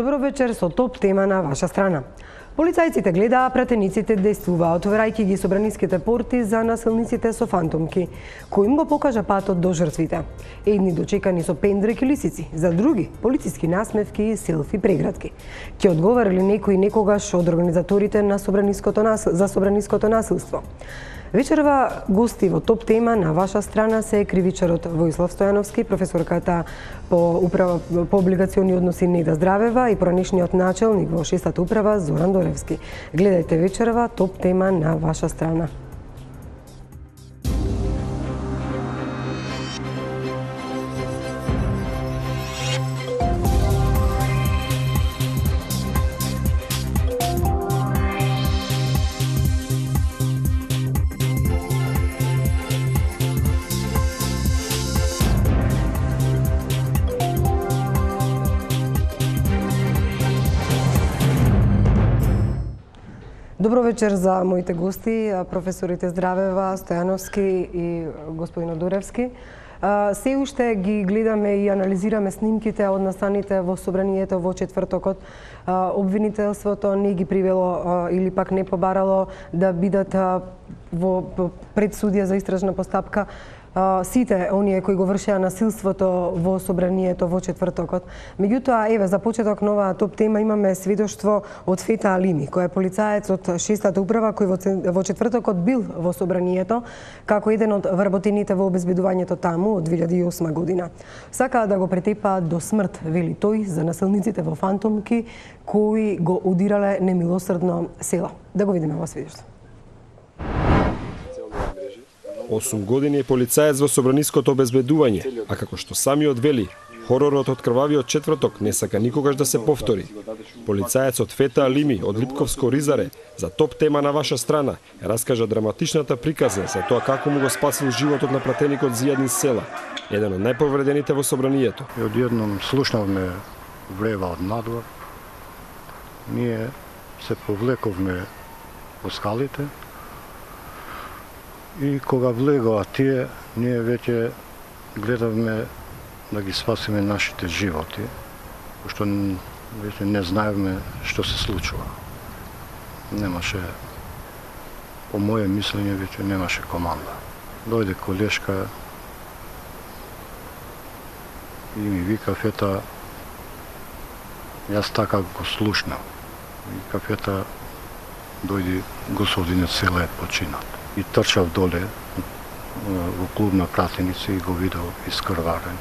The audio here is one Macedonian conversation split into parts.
Добро вечер со топ тема на ваша страна. Полицајците гледаа пратениците действува, отворајќи ги собраниските порти за насилниците со фантомки, кој им го покажа патот до жртвите. Едни дочекани со пендрек и лисици, за други полициски насмевки и селфи прегратки. Ќе одговарали некои некогаш од организаторите на собраниското насилство. Вечерва гости во топ тема на ваша страна се кривичарот Воислав Стојановски, професорката по облигациони односи Неда Здравева и поранешниот начелник во 6-та управа Зоран Доревски. Гледајте вечерва топ тема на ваша страна. Добро вечер за моите гости, професорите Здравева, Стојановски и господинот Доревски. Се уште ги гледаме и анализираме снимките од настаните во собранието во четвртокот. Обвинителството не ги привело или пак не побарало да бидат во пред судија за истражна постапка сите оние кои го вршеа насилството во собранието во четвртокот. Меѓутоа, еве, за почеток на оваа топ тема имаме сведоштво од Фета Алими, кој е полицаец од 6-та управа кој во четвртокот бил во собранието како еден од вработените во обезбедувањето таму од 2008 година. Сакаа да го претепаат до смрт, вели тој, за насилниците во фантомки кои го удирале немилосрдно село. Да го видиме во сведоштво. 8 години е полицаец во собраниското обезбедување, а како што самиот вели, хоророт од крвавиот четврток не сака никогаш да се повтори. Полицаецот Фета Алими од Липковско Ризаре за топ тема на ваша страна раскажа драматичната приказна за тоа како му го спасил животот на пратеникот Зијадин Села, еден од најповредените во собранието. И одедном слушнавме врева од надвор. Ние се повлековме по скалите. И кога влегоа тие, ние веќе гледавме да ги спасиме нашите животи, пошто веќе не знаевме што се случува. Немаше, по моје мислење, веќе немаше команда. Дојде колешка и ми вика: Фета, јас така го слушнав. Вика: Фета, дојди, господинот Села е починат. И трчав доле во клуб на пратеници и го видел искрварен.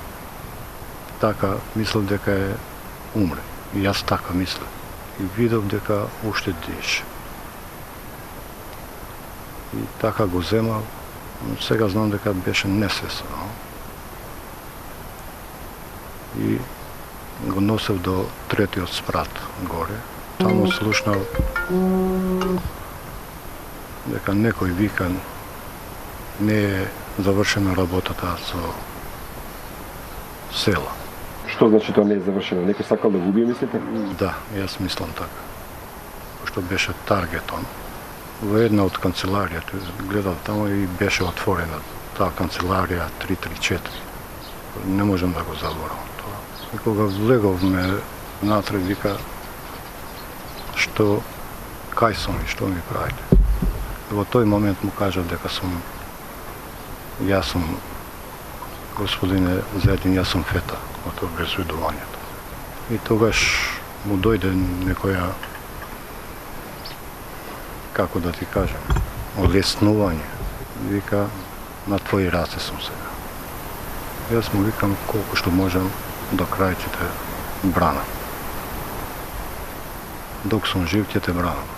Така мислел дека е умре. И јас така мислев. И видел дека уште дише. И така го земав. Сега знам дека беше несвесен. И го носев до третиот спрат горе. Таму слушнав дека некој вика: не е завршена работата со Села. Што значи тоа не е завршено? Некој сакал да го убие, мислите? Да, јас мислам така. Пошто беше таргетон. Во една од канцеларијата, гледав таму и беше отворена таа канцеларија 334. Не можам да го заборавам тоа. И кога влеговме внатре, вика: што, кај сум и што ми правите? Во тој момент му кажав дека јас сум господине Зијадин, јас сум Фета од обезбедувањето. И тогаш му дојде некоја, како да ти кажам, олеснување. Вика: на твои раце сум сега. Јас му викам колку што можам до крај ќе те бранам. Док сум жив ќе те бранам.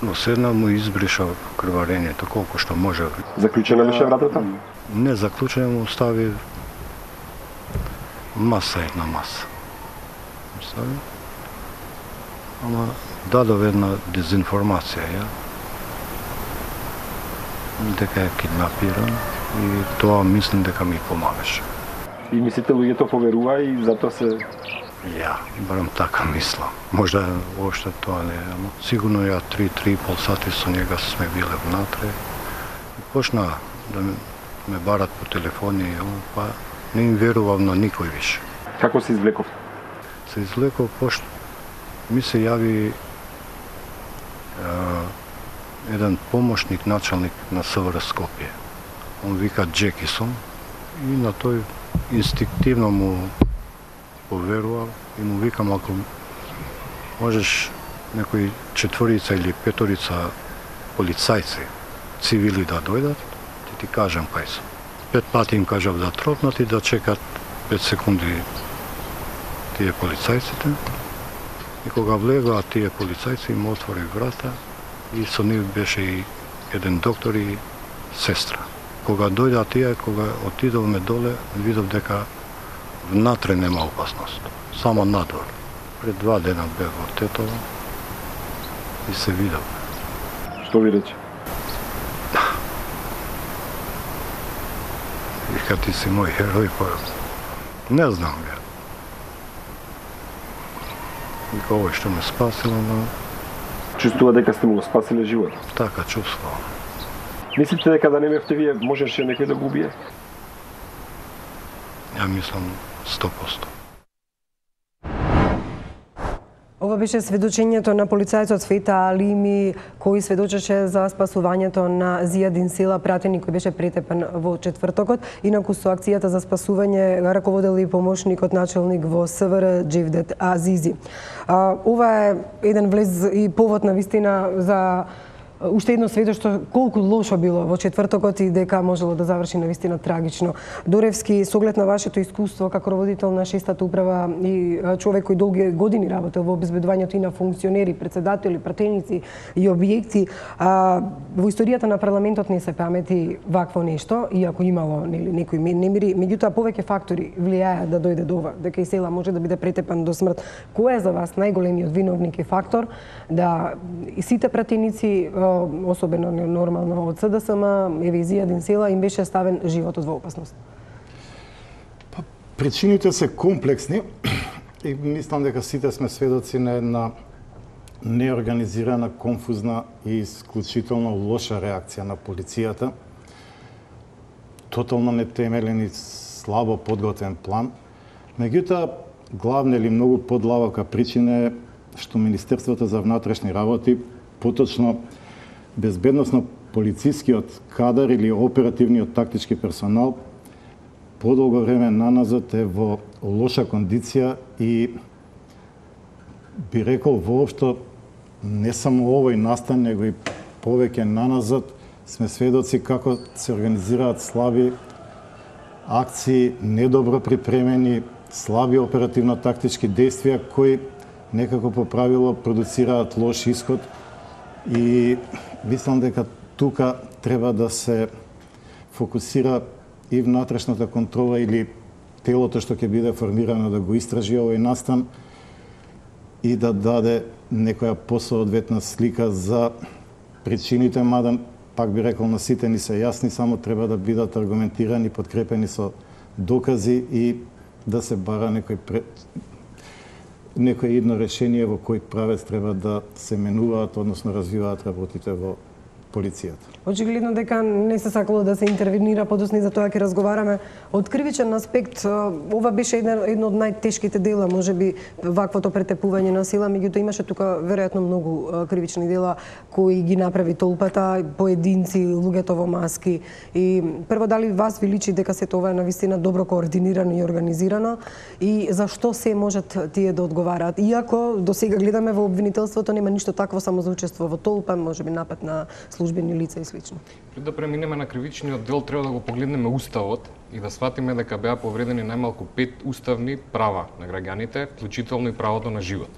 Но седна му избриша крварението колку што може. Заклучена беше вратата? Не заклучена, му остави една маса. Остави. Ама дадов една дезинформација дека е киднапиран и тоа мислам дека ми помагаше. И мислите луѓето поверува и затоа се... Ја, барам така мислам. Можда още тоа не е, но сигурно ја 3-3,5 сати со njega сме биле внатре. И почна да ме барат по телефони и па не им верував на никој више. Како се извлеков? Се извлеков ми се јави еден помошник началник на СВР Скопје. Он вика Джекисон и на тој инстинктивно му поверував и му викам, ако можеш некои 4 или 5 полицајци, цивили да дојдат, ти кажам кај се. 5 пати им кажав да тропнат и да чекат 5 секунди тие полицајците. И кога влегоа тие полицајци, им отвори врата и со нив беше и еден доктор и сестра. Кога дојдат тие, кога отидовме доле, видов дека внатре нема опасност, само надвор. Пред 2 дена бев во Тетово и се видов. Што ви рече? Вика, ти си мој херој, па не знам ја. Вика, овој што ме спасило, но... Чувствува дека сте му го спасиле живот? Така чувствувам. Мислите дека да не бевте вие, можеше некој да го убие? Ја мислам 100%. Ова беше сведочењето на полицајецот Фета Алими, кој сведочеше за спасувањето на Зијадин Села, пратеник кој беше претепен во четвртокот. Инаку со акцијата за спасување раководел и помошникот началник во СВР Джевдет Азизи. Ова е еден влез и повод на вистина за уште едно сведоштво колку лошо било во четвртокот и дека можело да заврши на вистина трагично. Доревски, со оглед на вашето искуство како родител на 6-та управа и човек кој долги години работел во обезбедувањето и на функционери, председатели, пратеници и објекти, во историјата на парламентот не се памети вакво нешто, иако имало некои немири, меѓутоа повеќе фактори влијаат да дојде до ова, дека и Села може да биде претепан до смрт. Кој е за вас најголемиот виновник и фактор да и сите пратеници, особено нормално од СДСМ, еве и Зијадин Села, им беше ставен животот во опасност? Причините се комплексни и мислам дека сите сме сведоци на една неорганизирана, конфузна и исклучително лоша реакција на полицијата. Тотално нетемелен и слабо подготвен план. Меѓутоа, главна или многу подлабока причина е што Министерството за внатрешни работи, поточно безбедносно полицискиот кадар или оперативниот тактички персонал подолго време наназад е во лоша кондиција и би рекол воопшто не само овој настан, него и повеќе наназад сме сведоци како се организираат слаби акции, недобро припремени, слаби оперативно-тактички действија кои некако по правило продуцираат лош исход. И мислам дека тука треба да се фокусира и внатрешната контрола или телото што ќе биде формирано да го истражи овој настан и да даде некоја посоодветна слика за причините, мада пак би рекол на сите ни се јасни, само треба да бидат аргументирани, подкрепени со докази и да се бара некој едно решение во кој правец треба да се менуваат, односно развиваат работите во полицијата. Очигледно дека не се сакало да се интервенира, подосни за тоа ќе разговараме. Од кривичен аспект, ова беше едно од најтешките дела, можеби ваквото претепување на сила, меѓутоа имаше тука веројатно многу кривични дела кои ги направи толпата, поединци, луѓето во маски. И прво, дали вас ви личи дека се тоа е навистина добро координирано и организирано и зашто се можат тие да одговараат? Иако до сега гледаме во обвинителството нема ништо такво, само за учество во толпа, можеби напад на службени лица и слично. Пред да преминеме на кривичниот дел, треба да го погледнеме уставот и да сватиме дека беа повредени најмалку 5 уставни права на граѓаните, вклучително и правото на живот.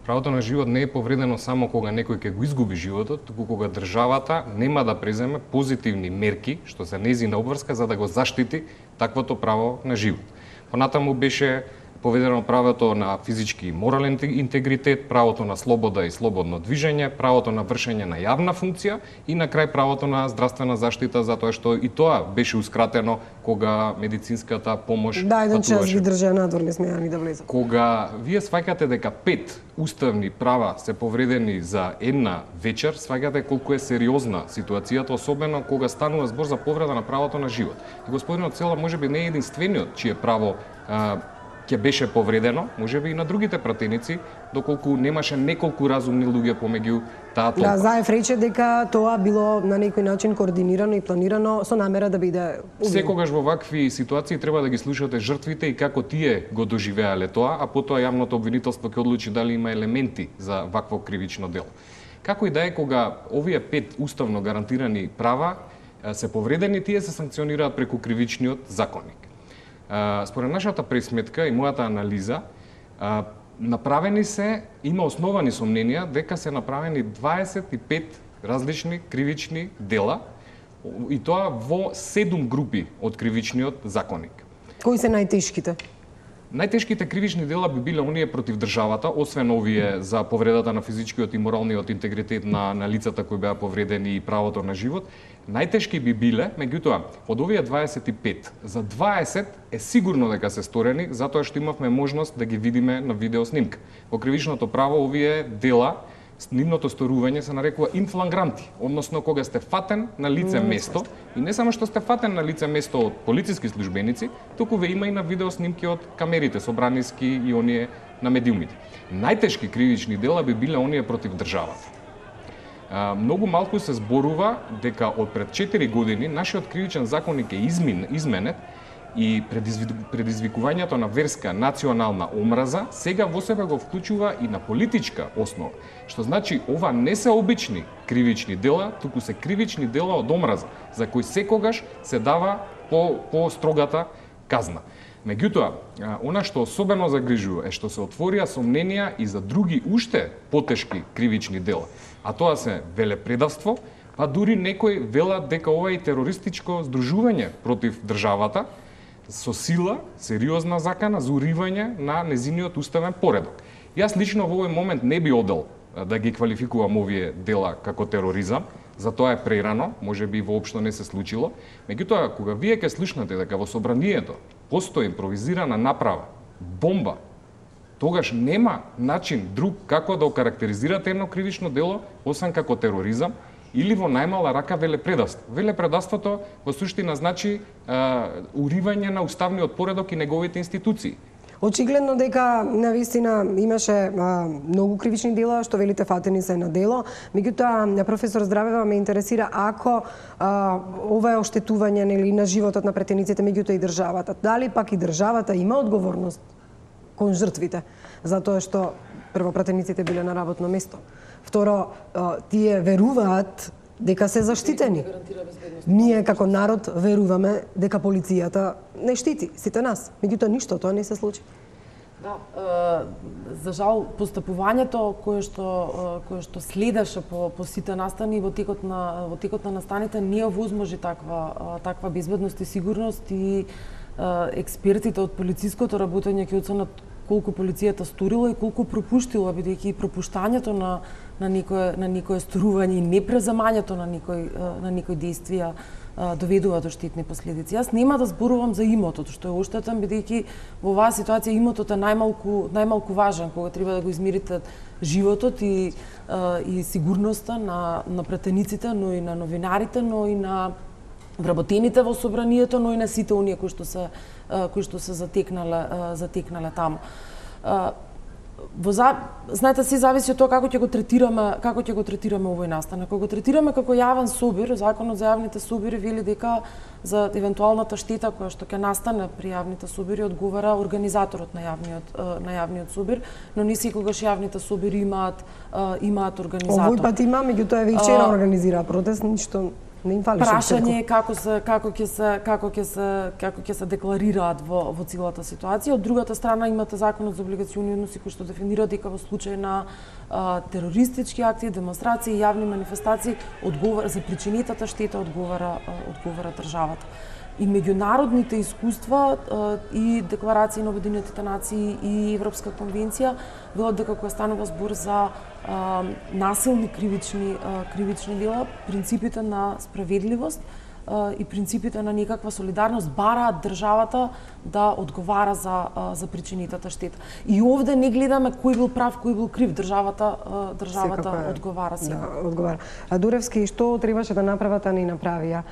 Правото на живот не е повредено само кога некој ќе го изгуби животот, туку кога државата нема да преземе позитивни мерки, што се нејзина обврска, за да го заштити таквото право на живот. Понатаму беше поведено правото на физички и морален интегритет, правото на слобода и слободно движење, правото на вршење на јавна функција и на крај правото на здравствена заштита, затоа што и тоа беше ускратено кога медицинската помош Да, еден час патуваше. ги држаа надвор, не смеа ни да влезат. Кога вие сваќате дека 5 уставни права се повредени за една вечер, сваќате колку е сериозна ситуацијата, особено кога станува збор за повреда на правото на живот. И господинот Села можеби не е единствениот чие право ќе беше повредено, можеби и на другите пратеници, доколку немаше неколку разумни луѓе помеѓу таа толпа. Да, Заев рече дека тоа било на некој начин координирано и планирано со намера да биде убиен. Секогаш во вакви ситуации треба да ги слушате жртвите и како тие го доживеале тоа, а потоа јавното обвинителство ќе одлучи дали има елементи за вакво кривично дело. Како и да е, кога овие 5 уставно гарантирани права се повредени, тие се санкционираат преку кривичниот законник. Според нашата пресметка и мојата анализа, има основани сомненија дека се направени 25 различни кривични дела, и тоа во 7 групи од кривичниот законник. Кои се најтешките? Најтешките кривични дела би биле оние против државата, освен овие за повредата на физичкиот и моралниот интегритет на лицата кои беа повредени и правото на живот. Најтешки би биле, меѓутоа, од овие 25, за 20 е сигурно дека се сторени, затоа што имавме можност да ги видиме на видеоснимка. Во кривичното право овие дела, нивното сторување се нарекува инфлангранти, односно кога сте фатен на лице место, и не само што сте фатен на лице место од полициски службеници, туку ве има и на видеоснимки од камерите собраниски и оние на медиумите. Најтешки кривични дела би биле оние против државата. Многу малку се зборува дека од пред 4 години нашиот кривичен законник е изменет и предизвикувањето на верска национална омраза сега во себе го вклучува и на политичка основа, што значи ова не се обични кривични дела, туку се кривични дела од омраза, за кои секогаш се дава по строгата казна. Меѓутоа, она што особено загрижува е што се отворија сомненија и за други уште потешки кривични дела, а тоа се велепредавство, па дури некои велат дека ова е терористичко здружување против државата со сила, сериозна закана за уривање на незиниот уставен поредок. Јас лично во овој момент не би одел да ги квалификувам овие дела како тероризам, затоа е прерано, можеби воопшто не се случило. Меѓутоа, кога вие ќе слушнете дека во собранието постои импровизирана направа, бомба, тогаш нема начин друг како да окарактеризирате едно кривично дело, освен како тероризам, или во најмала рака велепредавство. Велепредавството во суштина значи уривање на уставниот поредок и неговите институции. Очигледно дека навистина имаше многу кривични дела, што велите фатени се на дело. Меѓутоа, професор Здравева, ме интересира ако ова е оштетување на животот на претениците, меѓутоа и државата. Дали пак и државата има одговорност кон жртвите, затоа што прво претениците биле на работно место. Второ, тие веруваат дека се заштитени. Ние како народ веруваме дека полицијата не штити сите нас. Меѓутоа ништо тоа не се случи. Да, за жал постапувањето кое што следеше по сите настани во текот на настаните не овозможи таква безбедност и сигурност, и експертите од полициското работење ќе оценат колку полицијата сторила и колку пропуштила, бидејќи и пропуштањето на некое сторување и непреземањето на некои действија доведува до штетни последици. Јас нема да зборувам за имотот, што е оштетен, бидејќи во оваа ситуација имотот е најмалку важен, кога треба да го измерите животот и сигурноста на претениците, но и на новинарите, но и на вработените во собранието, но и на сите оние кои што се затекнале таму. Знаете, се зависи од тоа како ќе го третираме овој настан. Ако го третираме како јавен собир, законот за јавните собири вели дека за евентуалната штета која што ќе настане при јавните собири одговара организаторот на јавниот собир, но не секогаш јавните собири имаат организатор. Овој пат има, меѓутоа и вчера организира протест, ништо не им фалише. Прашање е како ќе се декларираат во целата ситуација. Од другата страна имате законот за облигациони односи кој што дефинира дека во случај на терористички акции, демонстрации, јавни манифестации за причинетата штета одговара државата. И меѓународните искуства и декларации на Обединетите нации и Европска конвенција велат дека кога станува збор за насилни кривични дела, принципите на справедливост и принципите на некаква солидарност бараат државата да одговара за причинетата штета. И овде не гледаме кој бил прав, кој бил крив, државата одговара сега. Да, одговара. Дуревски, што требаше да направат, а не направија?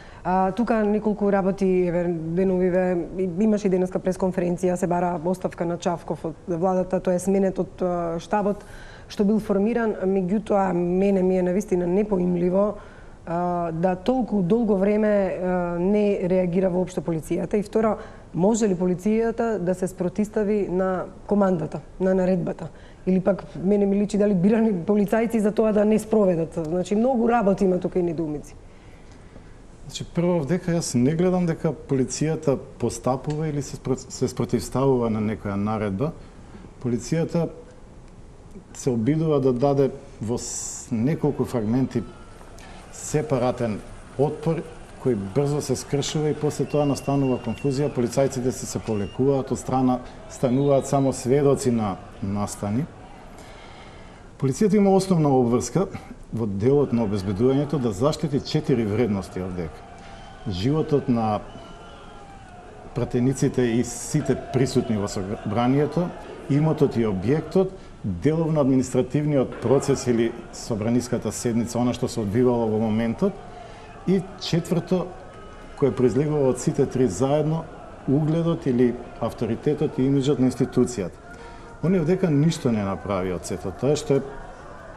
Тука неколку работи деновиве, имаше и денеска пресконференција, се бара оставка на Чавков од владата, тоа е сменет од штабот што бил формиран, меѓутоа мене ми е навистина непоимливо да толку долго време не реагира воопшто полицијата. И второ, може ли полицијата да се спротистави на командата, на наредбата? Или пак мене ми личи дали бирани полицајци за тоа да не спроведат. Значи многу работи има тука и недоумици. Значи прво дека јас не гледам дека полицијата постапува или се спротивставува на некоја наредба. Полицијата се обидува да даде во неколку фрагменти сепаратен отпор кој брзо се скршува и после тоа настанува конфузија, полицајците се повлекуваат од страна, стануваат само сведоци на настани. Полицијата има основна обврска во делот на обезбедувањето да заштити 4 вредности овдека. Животот на пратениците и сите присутни во собранието, имотот и објектот, делов на административниот процес или собраниската седница, она што се одвивало во моментот, и четврто, кој произлегува од сите три заедно, угледот или авторитетот и имиджот на институцијата. Они овдека ништо не направи од сето тоа, што е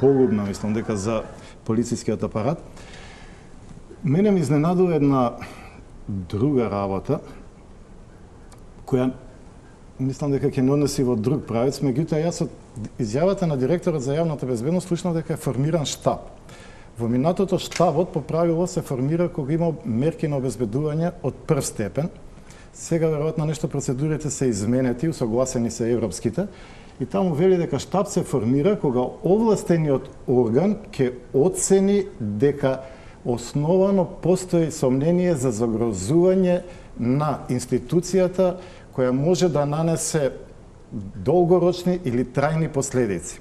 погубно, мислам, дека за полицискиот апарат. Мене ми изненадува една друга работа, која мислам дека ќе не однеси во друг правец, меѓутоа јас од изјавата на директорот за јавната безбедност слушнав дека е формиран штаб. Во минатото штабот по правило се формира кога има мерки на обезбедување од прв степен. Сега веројатно нешто процедурите се изменети, усогласени се европските, и таму вели дека штаб се формира кога овластениот орган ќе оцени дека основано постои сомнение за загрозување на институцијата која може да нанесе долгорочни или трајни последици.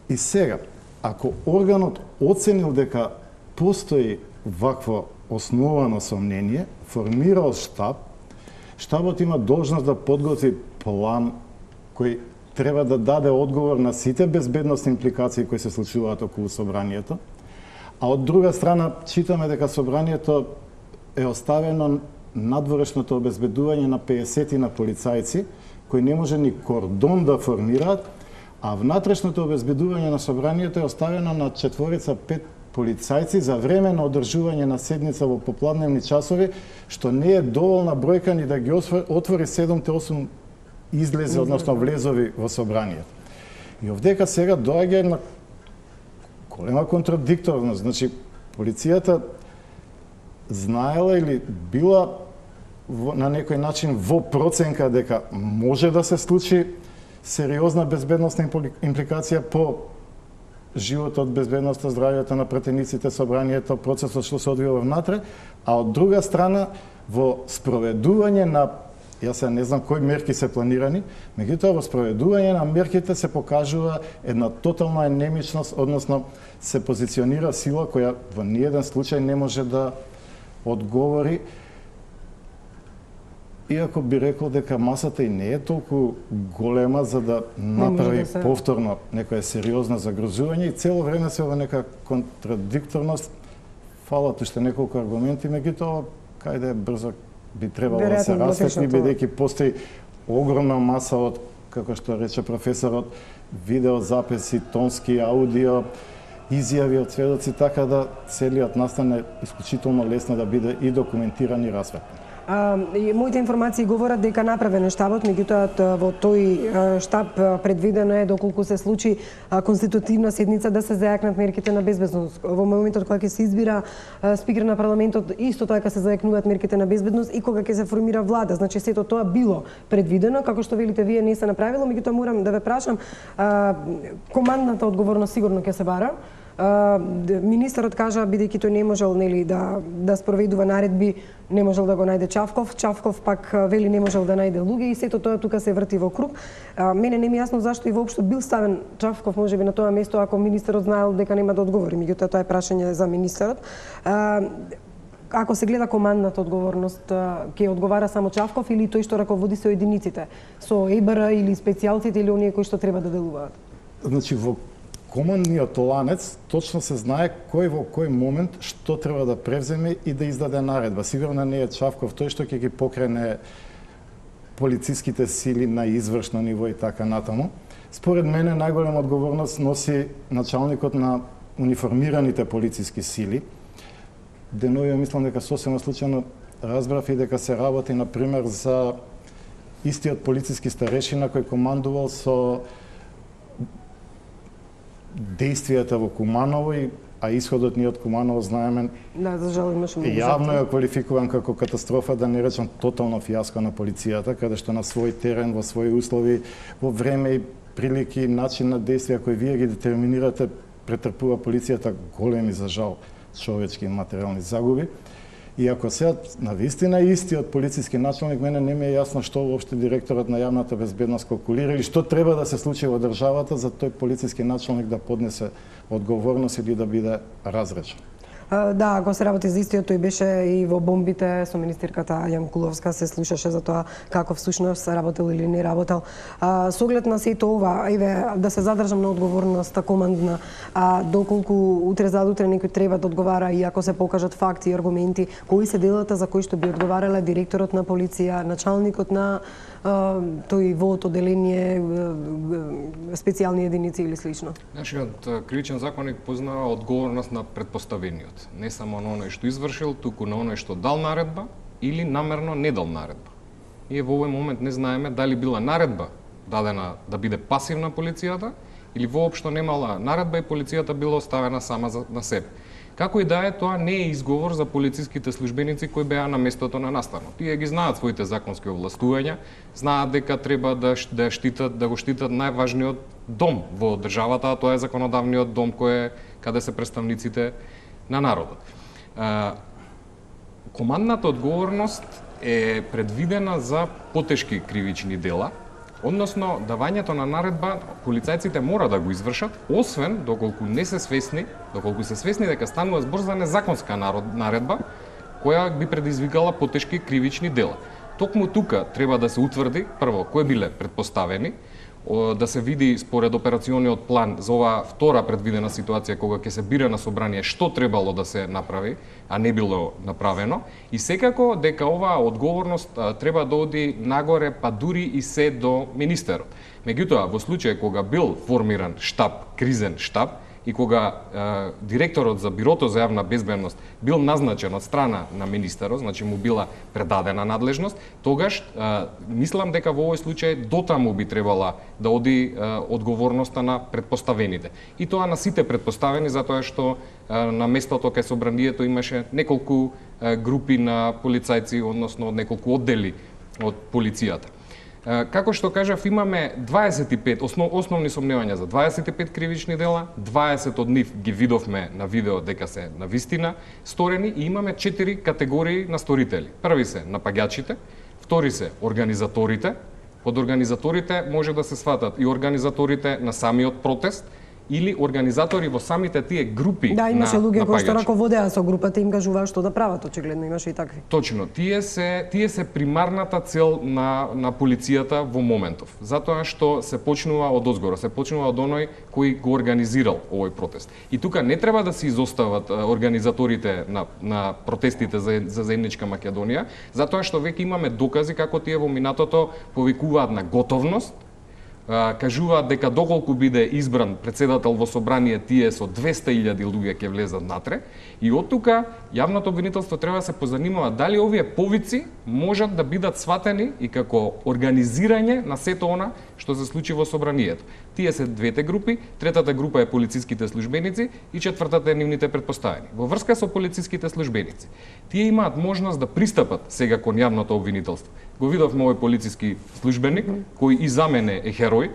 И сега, ако органот оценил дека постои вакво основано сомнение, формирал штаб, штабот има должност да подготви план кој треба да даде одговор на сите безбедносни импликации кои се случуваат околу собранието, а од друга страна читаме дека собранието е оставено надворешното обезбедување на 50 на полицајци, кои не може ни кордон да формираат, а внатрешното обезбедување на собранието е оставено на 4-5 полицајци за време на одржување на седница во попладневни часови, што не е доволна бројка ни да ги отвори 7-8 излези, односно влезови во собранието. И овдека сега доаѓа една голема контрадикторност. Значи, полицијата знаела или била на некој начин во проценка дека може да се случи сериозна безбедносна импликација по животот, безбедноста, здравјето на пратениците, собранието, процесот што се одвива внатре, а од друга страна во спроведување на, јас не знам кои мерки се планирани, меѓутоа во спроведување на мерките се покажува една тотална енемичност, односно се позиционира сила која во ниеден случај не може да одговори, иако би рекол дека масата и не е толку голема за да направи повторно некоја сериозна загрозување и цело време се во нека контрадикторност. Фалат уште неколку аргументи, меѓутоа кајде брзо би требало да се расветли, бидејќи постои огромна маса од, како што рече професорот, видеозаписи, тонски, аудио, изјави од сведоци, така да целиот настан е исклучително лесно да биде и документиран и расветлен. Моите информации говорат дека направен е штабот, меѓутоа во тој штаб предвидено е доколку се случи конститутивна седница да се зајакнат мерките на безбедност. Во моментот кога ќе се избира спикер на парламентот, исто така се зајакнуваат мерките на безбедност и кога ќе се формира влада. Значи сето тоа било предвидено, како што велите вие не се направило, меѓутоа морам да ве прашам, командната одговорност сигурно ќе се бара. Министерот кажа, бидејќи тој не можел да спроведува наредби, не можел да го најде Чавков. Чавков пак вели не можел да најде луѓе и сето тоа тука се врти во круг. Мене не ми јасно зашто и воопшто бил ставен Чавков можеби на тоа место ако министерот знаел дека нема да одговори. Меѓутоа тоа е прашање за министерот. Ако се гледа командната одговорност, ќе одговара само Чавков или тој што раководи со единиците, со ЕБР или специјалците или оние кои што треба да делуваат? Значи, во командниот ланец точно се знае кој во кој момент што треба да превземе и да издаде наредба. Сигурно не е Чавков тој што ќе ги покрене полициските сили на извршно ниво и така натаму. Според мене најголема одговорност носи началникот на униформираните полициски сили. Денови мислам дека сосема случајно разбрав и дека се работи на пример за истиот полициски старешина кој командувал со действијата во Куманово, а исходот ни од Куманово знаеме. Да, за жал имаше многу Јавно ја квалификуван како катастрофа, да не речам тотално фијаско на полицијата, каде што на свој терен, во своји услови, во време и прилики, начин на действија кои вие ги детерминирате, претрпува полицијата големи, за жал, човечки и материјални загуби. И ако сега навистина истиот полициски началник, мене не ми е јасно што воопште директорот на јавната безбедност калкулира или што треба да се случи во државата за тој полициски началник да поднесе одговорност или да биде разречен. Да, ако се работи за истиот, тој беше и во бомбите со министерката Јанкуловска, се слушаше за тоа како всушност работел или не работел. Со оглед на сето ова, еве да се задржам на одговорноста командна, доколку утре задутре некој треба да одговара и ако се покажат факти и аргументи, кои се делата за кои што би одговарале директорот на полиција, началникот на тој ВОД оделение, специјални единици или слично? Нашиот кривичен законник познава одговорност на претпоставениот. Не само на оној што извршил, туку на оној што дал наредба или намерно не дал наредба. Ние во овој момент не знаеме дали била наредба дадена да биде пасивна полицијата или воопшто немала наредба и полицијата била оставена сама на себе. Како и да е, тоа не е изговор за полициските службеници кои беа на местото на настанот. Тие ги знаат своите законски овластувања, знаат дека треба да го штитат најважниот дом во државата, а тоа е законодавниот дом кој е каде се представниците на народот. Командната одговорност е предвидена за потешки кривични дела, односно давањето на наредба полицајците мора да го извршат, освен доколку се свесни дека станува збор за незаконска наредба која би предизвикала потешки кривични дела. Токму тука треба да се утврди прво кои биле предпоставени, да се види според операциониот план за оваа втора предвидена ситуација кога ќе се бира на собрание што требало да се направи, а не било направено, и секако дека оваа одговорност треба да оди нагоре, па дури и се до министерот. Меѓутоа, во случај кога бил формиран штаб, кризен штаб, и кога директорот за Бирото за јавна безбедност бил назначен од страна на министерот, значи му била предадена надлежност, тогаш мислам дека во овој случај дотаму би требала да оди одговорноста на предпоставените. И тоа на сите предпоставени, затоа што на местото кај собранието имаше неколку групи на полицајци, односно неколку оддели од полицијата. Како што кажав, имаме 25 основни сомневања за 25 кривични дела, 20 од нив ги видовме на видео дека се навистина сторени и имаме 4 категории на сторители. Први се напаѓачите, втори се организаторите, под организаторите може да се сватат и организаторите на самиот протест, или организатори во самите тие групи на напаѓачи. Да, имаше луѓе кои што раководеа со групата, им кажуваа што да прават, очигледно имаше и такви. Точно, тие се примарната цел на полицијата во моментов. Затоа што се почнува од озгора, се почнува од оној кој го организирал овој протест. И тука не треба да се изостават организаторите на протестите за заедничка Македонија, затоа што веќе имаме докази како тие во минатото повикуваат на готовност, кажуваат дека доколку биде избран председател во собрание, тие со 200.000 луѓе ќе влезат натре, и од тука јавното обвинителство треба да се позанимава дали овие повици можат да бидат сватени и како организирање на сето она што се случи во собранието. Тие се двете групи, третата група е полициските службеници и четвртата е нивните претпоставени. Во врска со полициските службеници, тие имаат можност да пристапат сега кон јавното обвинителство. Го видовме овој полициски службеник, кој и за мене е херој,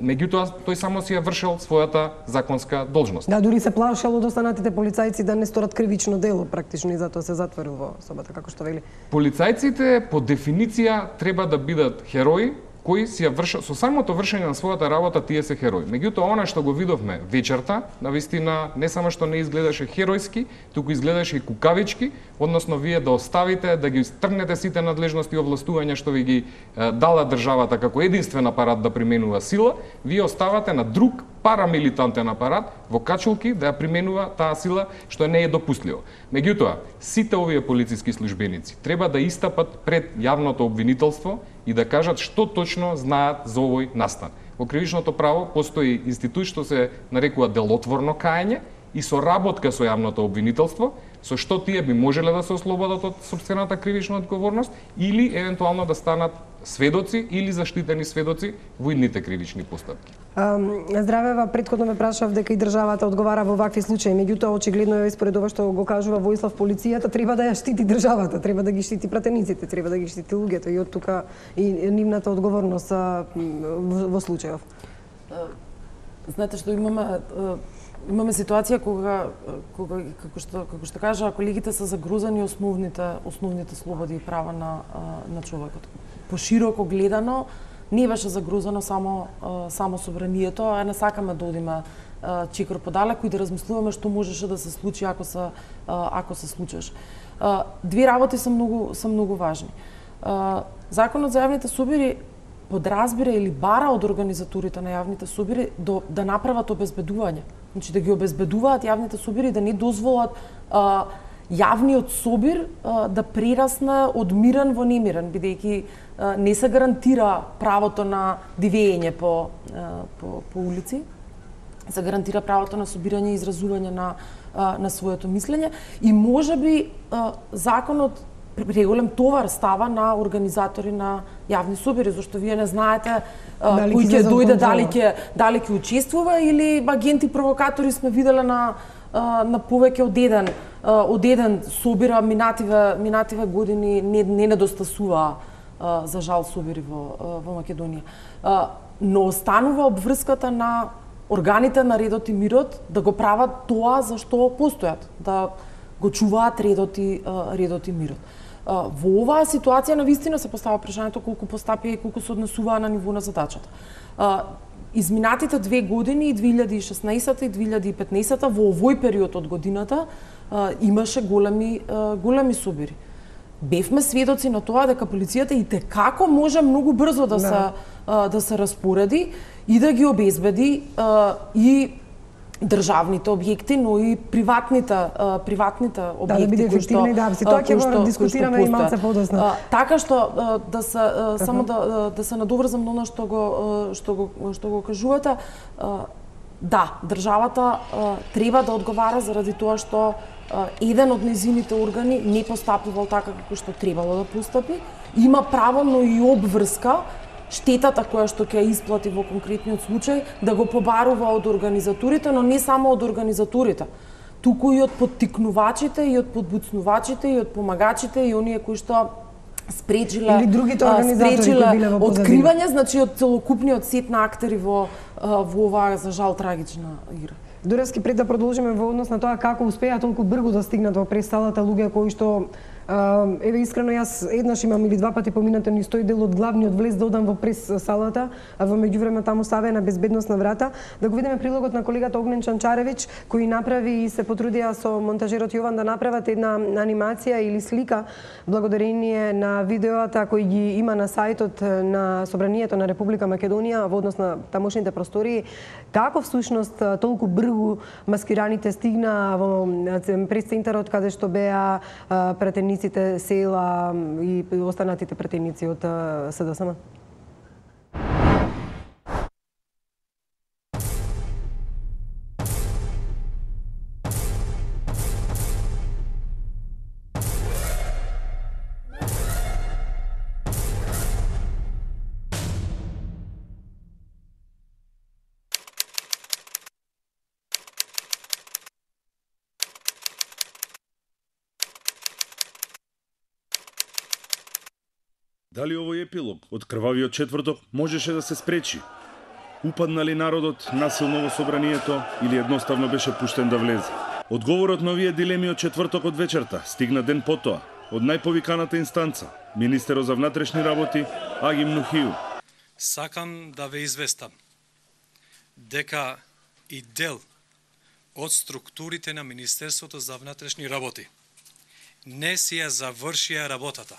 меѓутоа тој само си ја вршел својата законска должност. Да, дури се плашел од останатите полицајци да не сторат кривично дело, практично, и затоа се затворил во собата, како што вели. Полицајците по дефиниција треба да бидат херои кои си ја вршат со самото вршење на својата работа, тие се херои. Меѓутоа, она што го видовме вечерта, навистина не само што не изгледаше херојски, туку изгледаше и кукавички, односно вие да оставите, да ги стргнете сите надлежности и овластувања што ви ги дала државата како единствен апарат да применува сила, вие оставате на друг парамилитантен апарат во качулки да ја применува таа сила што не е допустливо. Меѓутоа, сите овие полициски службеници треба да истапат пред јавното обвинителство и да кажат што точно знаат за овој настан. Во кривичното право постои институт што се нарекува делотворно каење и соработка со јавното обвинителство, со што тие би можеле да се ослободат од сопствената кривична одговорност или евентуално да станат сведоци или заштитени сведоци во идните кривични постапки. Здравева, претходно ме прашав дека и државата одговара во вакви случаи, меѓутоа очигледно е според ова што го кажува Војслав, полицијата треба да ја штити државата, треба да ги штити пратениците, треба да ги штити луѓето и од тука и нивната одговорност во случајов. Знаете што имаме ситуација кога како што кажа колегите се загрузани основните слободи и права на човекот. Пошироко гледано не беше загрузено само собранието, а не сакаме да одиме чекор подалеку и да размислуваме што можеше да се случи ако се случиш. Две работи се многу важни. Законот за јавните собири подразбира или бара од организаторите на јавните собири да направат обезбедување. Значи да ги обезбедуваат јавните собири, да не дозволат јавниот собир да прерасне од мирен во немирен, бидејќи не се гарантира правото на дивење по улици, се гарантира правото на собирање и изразување на своето мислење и можеби законот преголем товар става на организатори на јавни собири, зашто вие не знаете кој ќе дојде, дали ќе учествува или агенти провокатори сме виделе на повеќе од еден собира минативе години не недостасува за жал собири во Македонија. Но останува обврската на органите на редот и мирот да го прават тоа за што постојат, да го чуваат редот и мирот. Во оваа ситуација навистина се поставува прашањето колку постапија и колку се однесуваа на ниво на задачата. Изминатите 2 години, и 2016 и 2015 во овој период од годината имаше големи собири. Бевме сведоци на тоа дека полицијата и текако може многу брзо да се распореди и да ги обезбеди и државните објекти, но и приватните објекти кои што тоа ќе го дискутираме и малце подоцна. Така што само да се надоврзам на она што го кажувате, да, државата треба да одговара заради тоа што еден од нејзините органи не постапувал така како што требало да постапи, има право, но и обврска штетата која што ќе исплати во конкретниот случај да го побарува од организаторите, но не само од организаторите, туку и од поттикнувачите, и од подбуцнувачите, и од помагачите, и оние кои што спречиле или другите организатори кои биле во откривање, значи од целокупниот сет на актери во оваа за жал трагична игра. Дуревски, пред да продолжиме во однос на тоа како успеа толку брзо да стигнат во пресалата луѓе кои што еве искрено јас еднаш имам или 2 пати поминато ни стои дел од главниот влез да одам во прес-салата, а во меѓувреме таму ставена безбедносна врата. Да го видиме прилогот на колегата Огнен Чанчаревиќ кој направи и се потрудија со монтажерот Јован да направат една анимација или слика благодарение на видеоата кои ги има на сајтот на Собранието на Република Македонија во однос на тамошните простории. Како всушност толку брзо маскираните стигна во прес-центарот каде што беа пратениците села и останатите пратеници од СДСМ? Дали овој епилог од крвавиот четврток можеше да се спречи? Упадна ли народот насилно во собранието или едноставно беше пуштен да влезе? Одговорот на овие дилеми од четврток од вечерта стигна ден потоа од најповиканата инстанца, министерот за внатрешни работи Агим Нухију. Сакам да ве известам дека и дел од структурите на Министерството за внатрешни работи не си ја завршија работата.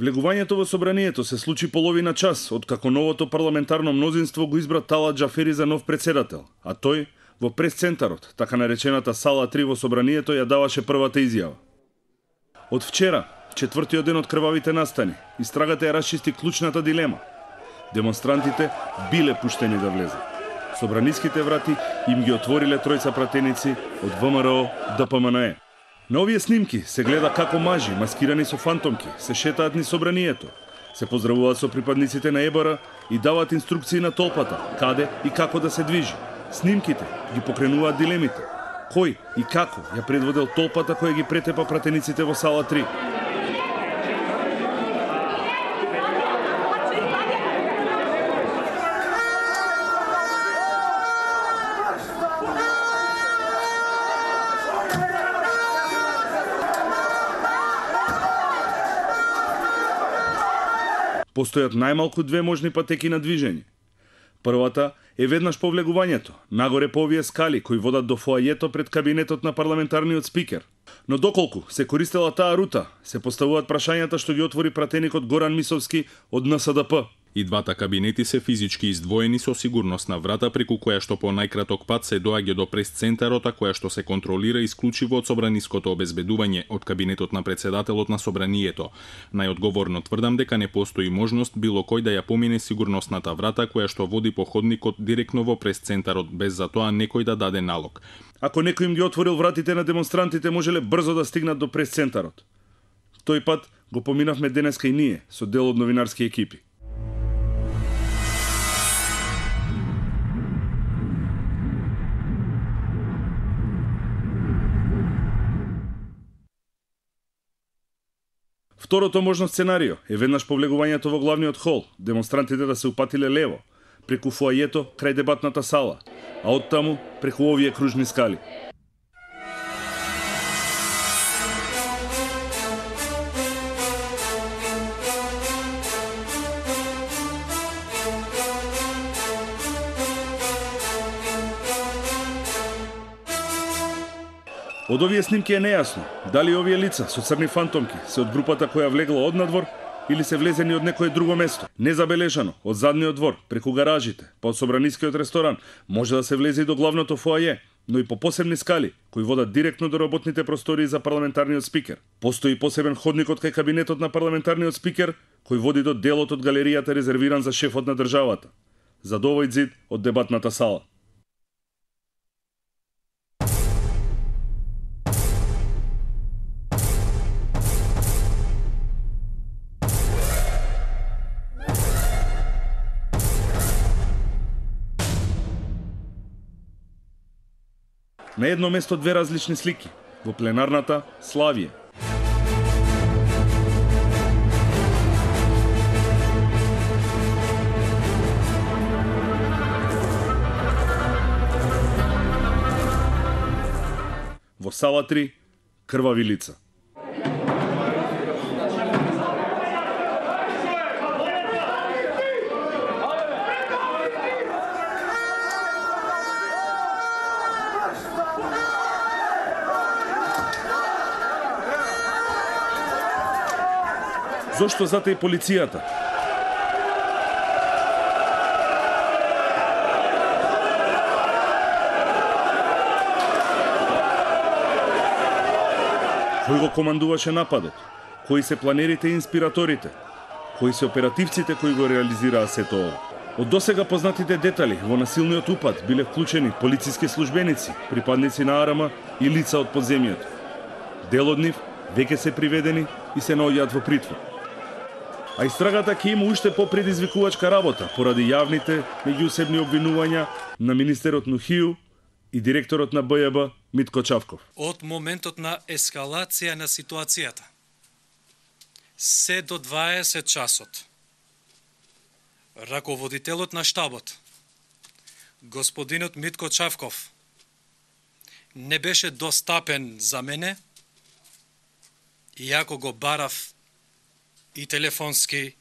Влегувањето во собранието се случи половина час откако новото парламентарно мнозинство го избра Талат Џафери за нов председател, а тој во пресцентарот, така наречената сала 3 во собранието, ја даваше првата изјава. Од вчера, четвртиот ден од крвавите настани, истрагата ја расчисти клучната дилема. Демонстрантите биле пуштени да влезат. Собраниските врати им ги отвориле тројца пратеници од ВМРО, ДПМНЕ. На овие снимки се гледа како мажи, маскирани со фантомки, се шетаат низ собранието, се поздравуваат со припадниците на ЕБР и даваат инструкции на толпата, каде и како да се движи. Снимките ги покренуваат дилемите. Кој и како ја предводел толпата која ги претепа пратениците во сала 3. Постојат најмалку две можни патеки на движење. Првата е веднаш по влегувањето, нагоре по овие скали кои водат до фоајето пред кабинетот на парламентарниот спикер. Но доколку се користела таа рута, се поставуваат прашањата што ги отвори пратеникот Горан Мисовски од НСДП. И двата кабинети се физички издвоени со сигурносна врата преку која што по најкраток пат се доаѓа до пресцентарот, а која што се контролира исклучиво од собраниското обезбедување од кабинетот на председателот на собранието. Најодговорно тврдам дека не постои можност било кој да ја помине сигурносната врата која што води по ходникот директно во пресцентарот без за тоа некој да даде налог. Ако некој им ги отворил вратите на демонстрантите, можеле брзо да стигнат до пресцентарот. Тој пат го поминавме денеска и ние со дел од новинарски екипи. Второто можно сценарио е веднаш по влегувањето во главниот хол, демонстрантите да се упатиле лево, преку фоајето крај дебатната сала, а оттаму преку овие кружни скали. Од овие снимки е нејасно дали овие лица со црни фантомки се од групата која влегла однадвор или се влезени од некое друго место. Незабележано од задниот двор, преку гаражите, па од собранискиот ресторан, може да се влезе и до главното фоаје, но и по посебни скали кои водат директно до работните простории за парламентарниот спикер. Постои посебен ходник од кај кабинетот на парламентарниот спикер кој води до делот од галеријата резервиран за шефот на државата, за до овој зид од дебатната сала. На едно место две различни слики. Во пленарната Славие. Во сала 3 крвави лица. Зошто затоа и полицијата? Кој го командуваше нападот? Кои се планерите и инспираторите? Кои се оперативците кои го реализираа сето ова? Од досега познатите детали во насилниот упад биле вклучени полициски службеници, припадници на АРМ и лица од подземјето. Дел од нив веќе се приведени и се наоѓаат во притвор. А истрагата ќе има уште попредизвикувачка работа поради јавните меѓусебни обвинувања на министерот Нухију и директорот на БЈБ Митко Чавков. Од моментот на ескалација на ситуацијата се до 20 часот раководителот на штабот господинот Митко Чавков не беше достапен за мене, иако го барав и телефонски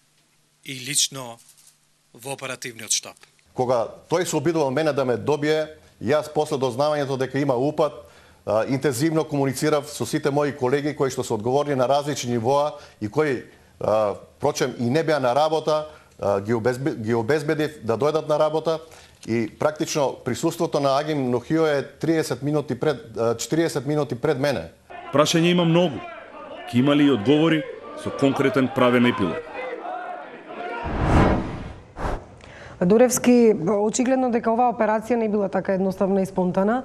и лично во оперативниот штаб. Кога тој се обидувал мене да ме добие, јас после дознавањето дека има упад, интензивно комуницирав со сите мои колеги кои што се одговорни на различни нивоа и кои, впрочем, и не беа на работа, ги обезбедив да дојдат на работа и практично присуството на Агим Нохио е 40 минути пред мене. Прашање има многу. Ки има ли и одговори со конкретен правен епилог? Дуревски, очигледно дека оваа операција не била така едноставна и спонтана.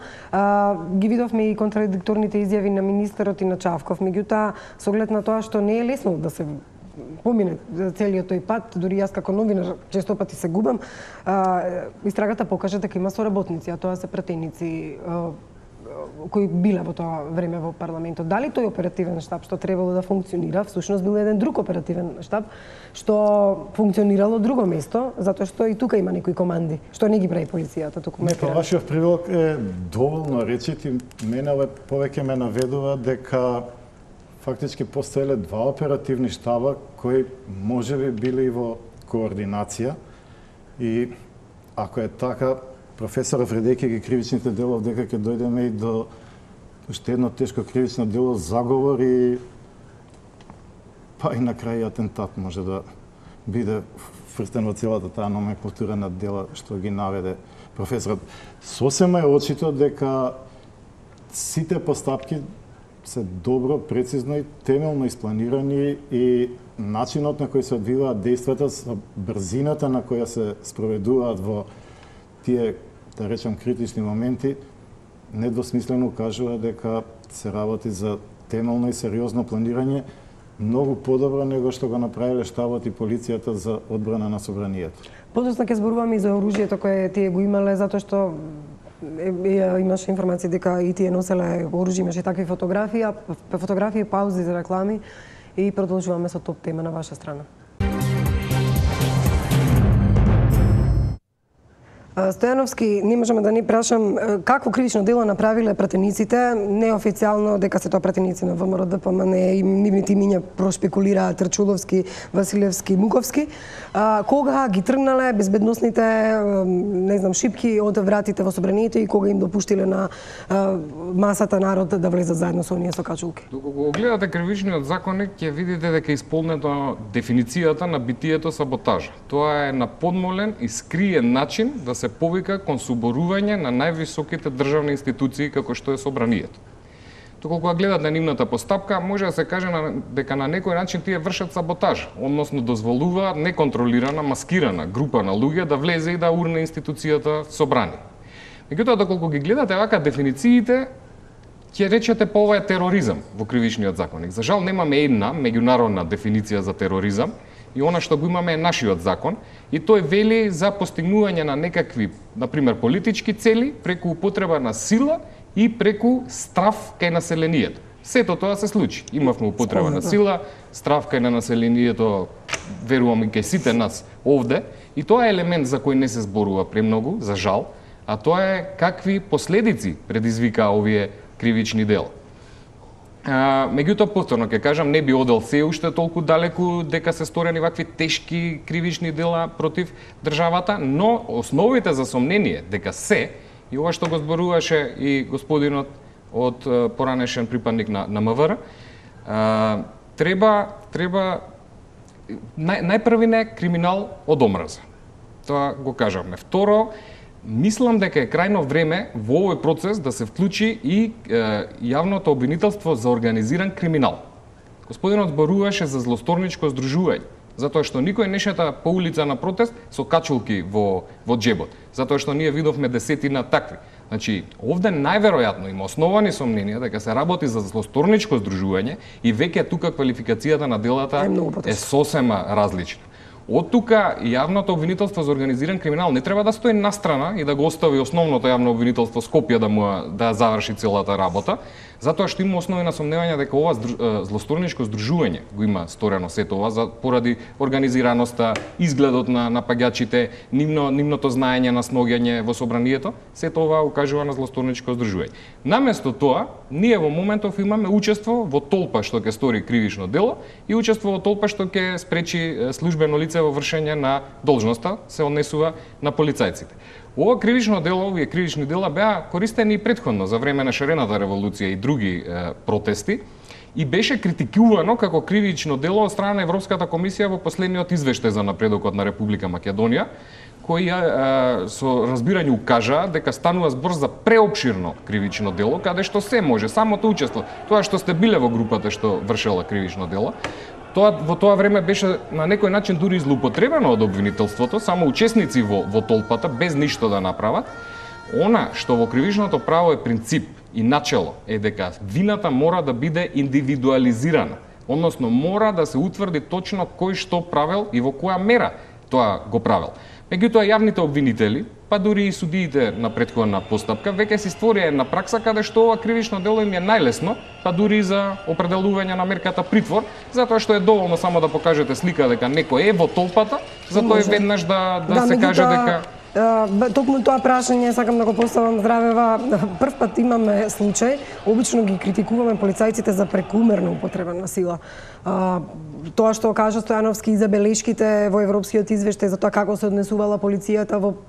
Ги видовме и контрадикторните изјави на министерот и на Чавков. Меѓутоа, со оглед на тоа што не е лесно да се помине целиот тој пат, дури јас како новинар често пати се губам, истрагата покажа дека има соработници, а тоа се пратеници кои биле во тоа време во парламентот. Дали тој оперативен штаб што требало да функционира, всушност бил еден друг оперативен штаб што функционирало друго место, затоа што и тука има некои команди, што не ги прави полицијата, туку ме прави. Вашиот прилог е доволно речит и мене повеќе ме наведува дека фактички постоеле два оперативни штаба кои можеби биле и во координација и ако е така, професоров редејќи ги кривичните делов, дека ќе дојдеме и до уште едно тешко кривично дело, заговор и па и на крај атентат може да биде врстен во целата таа номенклатура на дела што ги наведе професорот. Сосема е очито дека сите постапки се добро, прецизно и темелно испланирани и начинот на кој се одвиваат действата, со брзината на која се спроведуваат во тие, да речем, критични моменти, недвосмислено кажува дека се работи за темелно и сериозно планирање, многу подобро него што го направиле штабот и полицијата за одбрана на собранието. Подоцна ќе зборуваме и за оружјето кое тие го имале, затоа што имаше информација дека и тие носеле оружје, имаше такви фотографии, паузи за реклами и продолжуваме со топ тема на ваша страна. Стојановски, не можеме да не прашам какво кривично дело направиле пратениците, неофицијално дека се тоа пратеници на ВМРО ДПМН и нивните имиња прошпекулираат Трчуловски, Василевски, Муковски. Кога ги тргнале безбедносните, не знам, шипки од вратите во собранието и кога им допуштиле на масата народ да влезат заедно со оние со качулки? Доколку го гледате кривичниот законник, ќе видите дека исполнето дефиницијата на битието саботажа. Тоа е на подмолен и скриен начин да се повика кон соборување на највисоките државни институции како што е собранието. Доколку ја гледате нивната постапка, може да се каже дека на некој начин тие вршат саботаж, односно дозволуваат неконтролирана, маскирана група на луѓе да влезе и да урне институцијата собрание. Меѓутоа, доколку ги гледате вака дефинициите, ќе речете па ова е тероризам во кривичниот законник. За жал немаме една меѓународна дефиниција за тероризам, и она што го имаме е нашиот закон, и тој вели за постигнување на некакви, например, политички цели преку употреба на сила и преку страф кај населението. Сето тоа се случи. Имавме употреба на сила, страф кај на населението, верувам и кај сите нас овде, и тоа е елемент за кој не се зборува премногу, за жал, а тоа е какви последици предизвика овие кривични дела. Меѓутоа, повторно ќе кажам, не би одел се уште толку далеку дека се сторени вакви тешки кривични дела против државата, но основите за сомнение дека се, и ова што го зборуваше и господинот од поранешен припадник на МВР, треба најпрви не криминал од омраза. Тоа го кажавме. Второ, мислам дека е крајно време во овој процес да се вклучи и јавното обвинителство за организиран криминал. Господинот зборуваше за злосторничко здружување, затоа што никој не шета по улица на протест со качулки во џебот, затоа што ние видовме десетина такви. Значи, овде најверојатно има основани сомненија дека се работи за злосторничко здружување и веќе тука квалификацијата на делата е сосема различна. Од тука јавното обвинителство за организиран криминал не треба да стои настрана и да го остави основното јавно обвинителство Скопје да заврши целата работа, затоа што има основи на сомневање дека ова злосторничко здружување го има сторено сето ова поради организираноста, изгледот на напаѓачите, нивното знаење на сногење во собранието, сето ова укажува на злосторничко здружување. Наместо тоа, ние во моментов имаме учество во толпа што ќе стори кривично дело и учество во толпа што ќе спречи службено лице влезе во вршење на должноста, се однесува на полицајците. Ова кривично дело, овие кривични дела беа користени и претходно за време на шарената револуција и други протести и беше критикувано како кривично дело од страна на Европската комисија во последниот извештај за напредокот на Република Македонија, кој со разбирање укажа дека станува збор за преопширно кривично дело, каде што се може, самото учество, тоа што сте биле во групата што вршела кривично дело, во тоа време беше на некој начин дури злоупотребено од обвинителството, само учесници во толпата, без ништо да направат. Она што во кривичното право е принцип и начело е дека вината мора да биде индивидуализирана, односно мора да се утврди точно кој што правел и во која мера тоа го правел. Меѓутоа, јавните обвинители, па дури и судиите на претходна постапка, веќе си створија една пракса каде што ова кривично дело им е најлесно, па дури и за определување на мерката притвор, затоа што е доволно само да покажете слика дека некој е во толпата, затоа е веднаш да се каже дека... Токму тоа прашање сакам да го поставам, Здравева. Прв пат имаме случај, обично ги критикуваме полицајците за прекумерна употреба на сила. Тоа што кажа Стојановски и забелешките во европскиот извештај за тоа како се однесувала полицијата во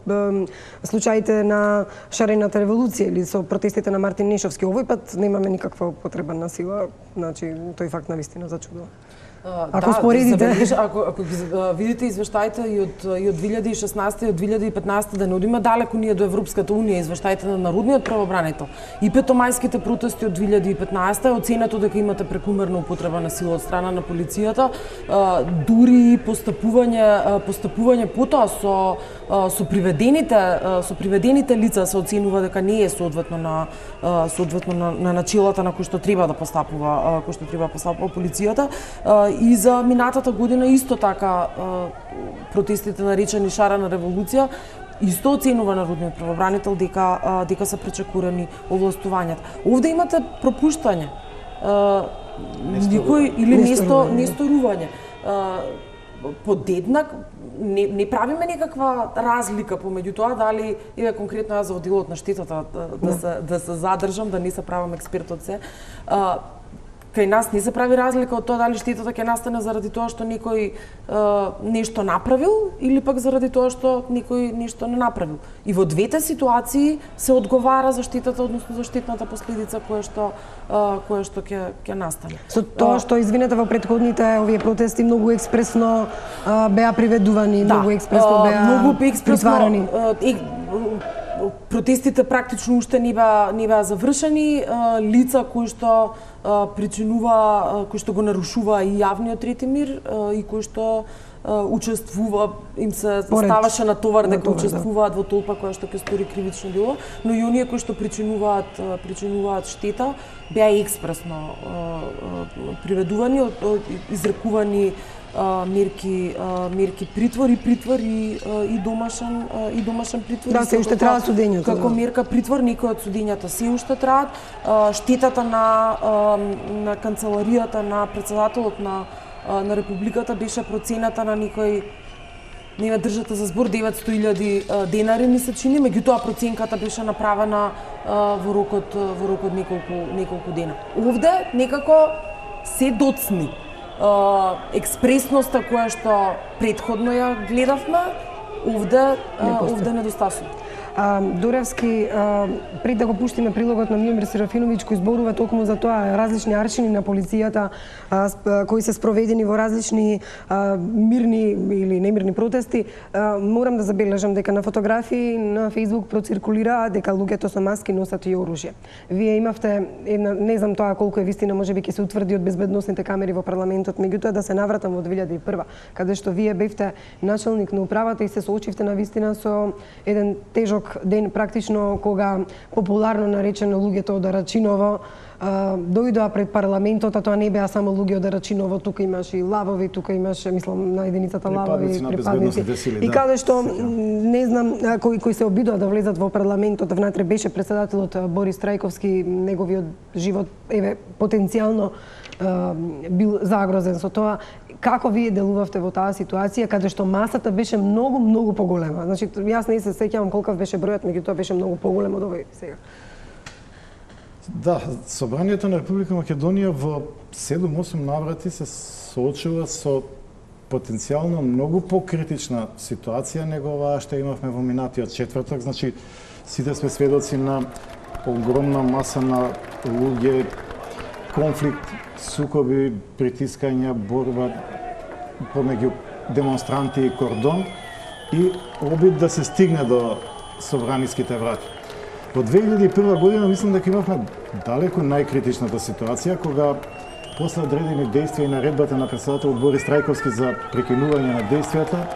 случаите на шарената револуција или со протестите на Мартин Нешовски. Овој пат немаме никаква употреба на сила, значи тој факт навистина зачудува. Ако споредите, ако видите извештаите и од 2016 и од 2015, да не одиме далеку ние до Европската унија, извештаите на народниот правобранител и петомајските протести од 2015 е оценето дека имате прекумерна употреба на сила од страна на полицијата, дури постапување потоа со приведените лица се оценува дека не е соодветно на начелата на кој што треба да постапува полицијата. И за минатата година исто така протестите наречени шарена револуција исто оценува народниот правобранител дека се пречекурани овластувањата. Овде имате пропуштање. Никој или несторување. Подеднак не правиме никаква разлика помеѓу тоа дали конкретно јас за одделот на штетата да се задржам, да не се правам експерт од се. Кај нас не се прави разлика од тоа дали штетата ќе настане заради тоа што некој нешто направил или пак заради тоа што некој нешто не направил. И во двете ситуации се одговара за штетата, односно за штетната последица која што ќе настане. Со тоа што извинете во претходните овие протести многу експресно беа приведувани, многу експресно беа притварани. Протестите практично уште не беа завршени, лица кои што го нарушува и јавниот ред и мир и кои што учествува, им се ставаше на товар дека учествуваат во толпа која што ќе стори кривично дело, но и оние кои што причинуваат штета беа експресно приведувани, изрекувани мерки притвор и домашен притвор. Да, се уште траат судењата. Како мерка притвор, некои од судењата се уште траат. Штетата на канцеларијата на председателот на Републиката беше процената на некој, не ме држате за збор, 900.000 денари ми се чини, меѓутоа проценката беше направена во рокот неколку дена. Овде некако се доцни. Експресноста која што претходно ја гледавме, овде недостасува. Дуревски, пред да го пуштиме прилогот на Миомир Серафиновиќ, кој зборува токму за тоа различни аршини на полицијата кои се спроведени во различни мирни или немирни протести, морам да забележам дека на фотографии на Facebook проциркулира дека луѓето со маски носат и оружје. Вие имавте една, не знам тоа колку е вистина, можеби ќе се утврди од безбедносните камери во парламентот, меѓутоа да се навратам во 2001, каде што вие бевте начелник на управата и се соочивте на вистина со еден тежок ден практично кога популарно наречено луѓето од Арачиново дојдоа пред парламентот, а тоа не беа само луѓе од Арачиново, тука имаше и лавови, тука имаше, мислам, на единицата лавови, припадници. И каде што, не знам, кои се обидоа да влезат во парламентот, внатре беше председателот Борис Трајковски, неговиот живот, потенцијално бил загрозен со тоа. Како вие делувавте во таа ситуација, каде што масата беше многу поголема? Значи, јас не се сеќавам колкав беше бројот, меѓутоа беше многу поголем од овој сега. Да, Собранието на Република Македонија во 7-8 наврати се соочува со потенцијално многу покритична ситуација него оваа што имавме во минатиот четврток. Значи, сите сме сведоци на огромна маса на луѓе, конфликт, сукоби, притискања, борба помеѓу демонстранти и кордон и обид да се стигне до собраниските врати. Во 2001 година мислам дека имавме далеку најкритичната ситуација кога после одредени действија и наредбата на председател Борис Трајковски за прекинување на действијата,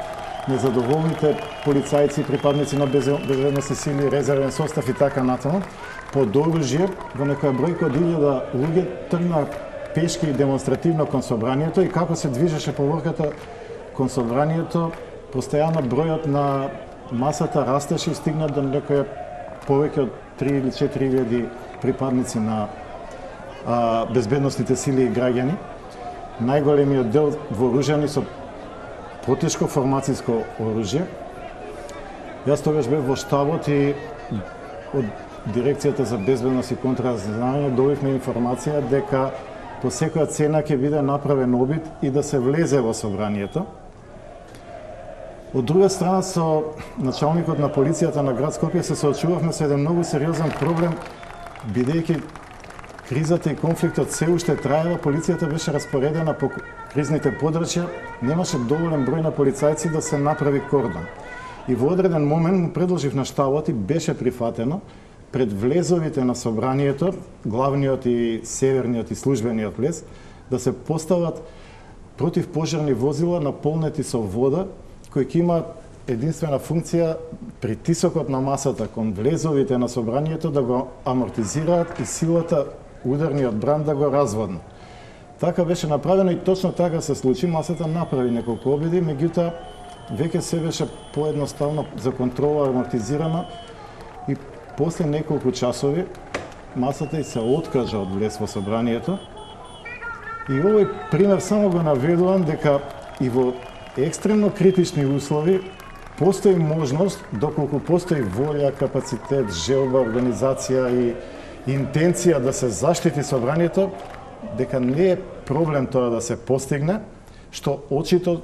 незадоволните полицајци, припадници на безбедносни сили, резервен состав и така натаму, под оружје во некоја бројка од 1000 луѓе тргна пешки и демонстративно кон собранието и како се движеше поворката кон собранието, постојано бројот на масата растеше и стигна до некоја повеќе од 3 или 4000 припадници на безбедносните сили и граѓани. Најголемиот дел вооружени со потешко формациско оружје. Јас тогаш бев во штабот и од Дирекцијата за безбедност и контраразузнавање добивме информација дека по секоја цена ќе биде направен обид и да се влезе во собранието. Од друга страна, со началникот на полицијата на град Скопје се соочувавме со еден многу сериозен проблем, бидејќи кризата и конфликтот се уште траева, полицијата беше распоредена по кризните подрачја, немаше доволен број на полицајци да се направи кордон. И во одреден момент му предложив на штабот и беше прифатено пред влезовите на собранието, главниот и северниот и службениот влез, да се постават противпожарни возила наполнети со вода, кои ќе има единствена функција притисокот на масата кон влезовите на собранието да го амортизираат и силата ударниот бран да го разводнат. Така беше направено и точно така се случи. Масата направи неколку обиди, меѓутоа веќе се беше поедноставно за контрола амортизирана и после неколку часови масата и се откажа од влез во собранието. И овој пример само го наведувам дека и во екстремно критични услови постои можност, доколку постои волја, капацитет, желба, организација и интенција да се заштити собранието, дека не е проблем тоа да се постигне, што очито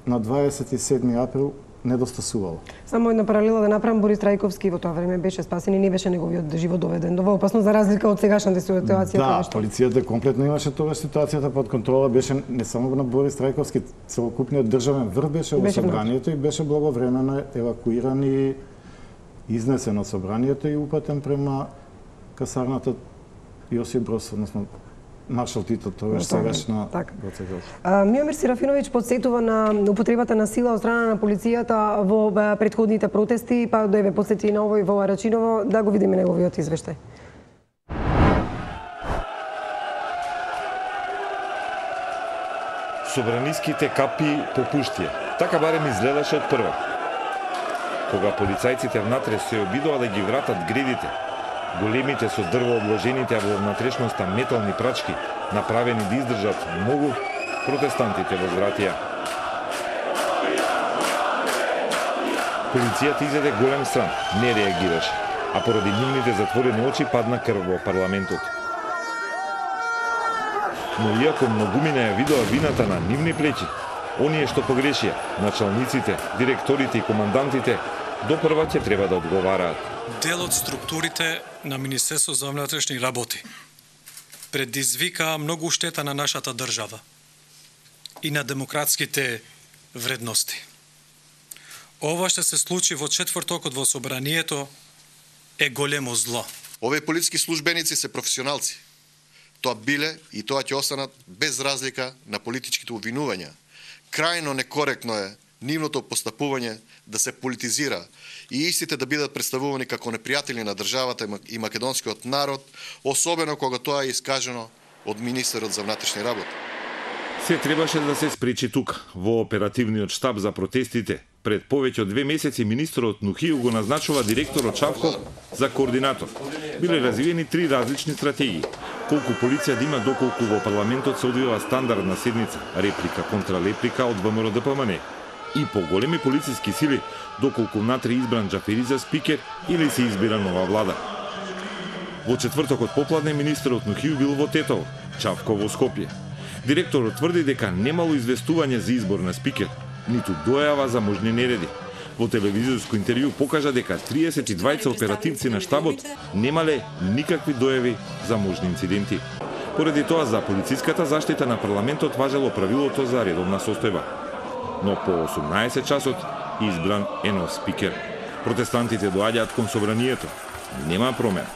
на 27 април недостасувало. Само една паралела да направам, Борис Трајковски во тоа време беше спасен и не беше неговиот живот доведен до опасно за разлика од сегашната ситуација. Да, полицијата комплетно имаше тоа ситуацијата под контрола, беше не само на Борис Трајковски, целокупниот државен врв беше во собранието и беше благовремено евакуиран и изнесен од собранието и упатен према касарната Јосип Брос, односно Маршал Тито, тоа е сегашна процедура. Миомир Серафиновиќ подсетува на употребата на сила од страна на полицијата во претходните протести, па да ја подсети на овој во Арачиново, да го видиме неговиот извештај. Собраниските капи попуштија. Така барем изгледаше од прва. Кога полицајците внатре се обидува да ги вратат гредите, големите со дрво обложените, а во внатрешноста метални прачки, направени да издржат многу, протестантите возвратија. Полицијата изеде голем стран, не реагираше, а поради нивните затворени очи падна крв во парламентот. Но иако многумина ја видоа вината на нивни плеќи, оние што погрешија, началниците, директорите и командантите, допрва ќе треба да одговараат. Дел од структурите на Министерството за внатрешни работи предизвика многу штета на нашата држава и на демократските вредности. Ова што се случи во четвртокот во собранието е големо зло. Овие полициски службеници се професионалци. Тоа биле и тоа ќе останат без разлика на политичките обвинувања. Крајно некоректно е нивното постапување да се политизира и истите да бидат представувани како непријатели на државата и македонскиот народ, особено кога тоа е искажено од министерот за внатрешни работи. Се требаше да се спречи тука, во оперативниот штаб за протестите. Пред повеќе од 2 месеци министерот Нухију го назначува директорот Чавков за координатор. Биле развиени 3 различни стратегии. Колку полиција да има, доколку во парламентот се одвива стандардна седница, реплика контра реплика од ВМРО-ДПМН. И поголеми полициски сили, доколку внатре избран Џафери за спикер или се избира нова влада. Во четвртокот попладне министерот Нухију бил во Тетово, Чавков во Скопје. Директорот тврди дека немало известување за избор на спикер, ниту дојава за можни нереди. Во телевизијско интервју покажа дека 32 оперативци на штабот немале никакви дојави за можни инциденти. Поради тоа за полициската заштита на парламентот важело правилото за редовна состојба. Но по 18 часот избран е нов спикер. Протестантите доаѓаат кон собранието. Нема промена.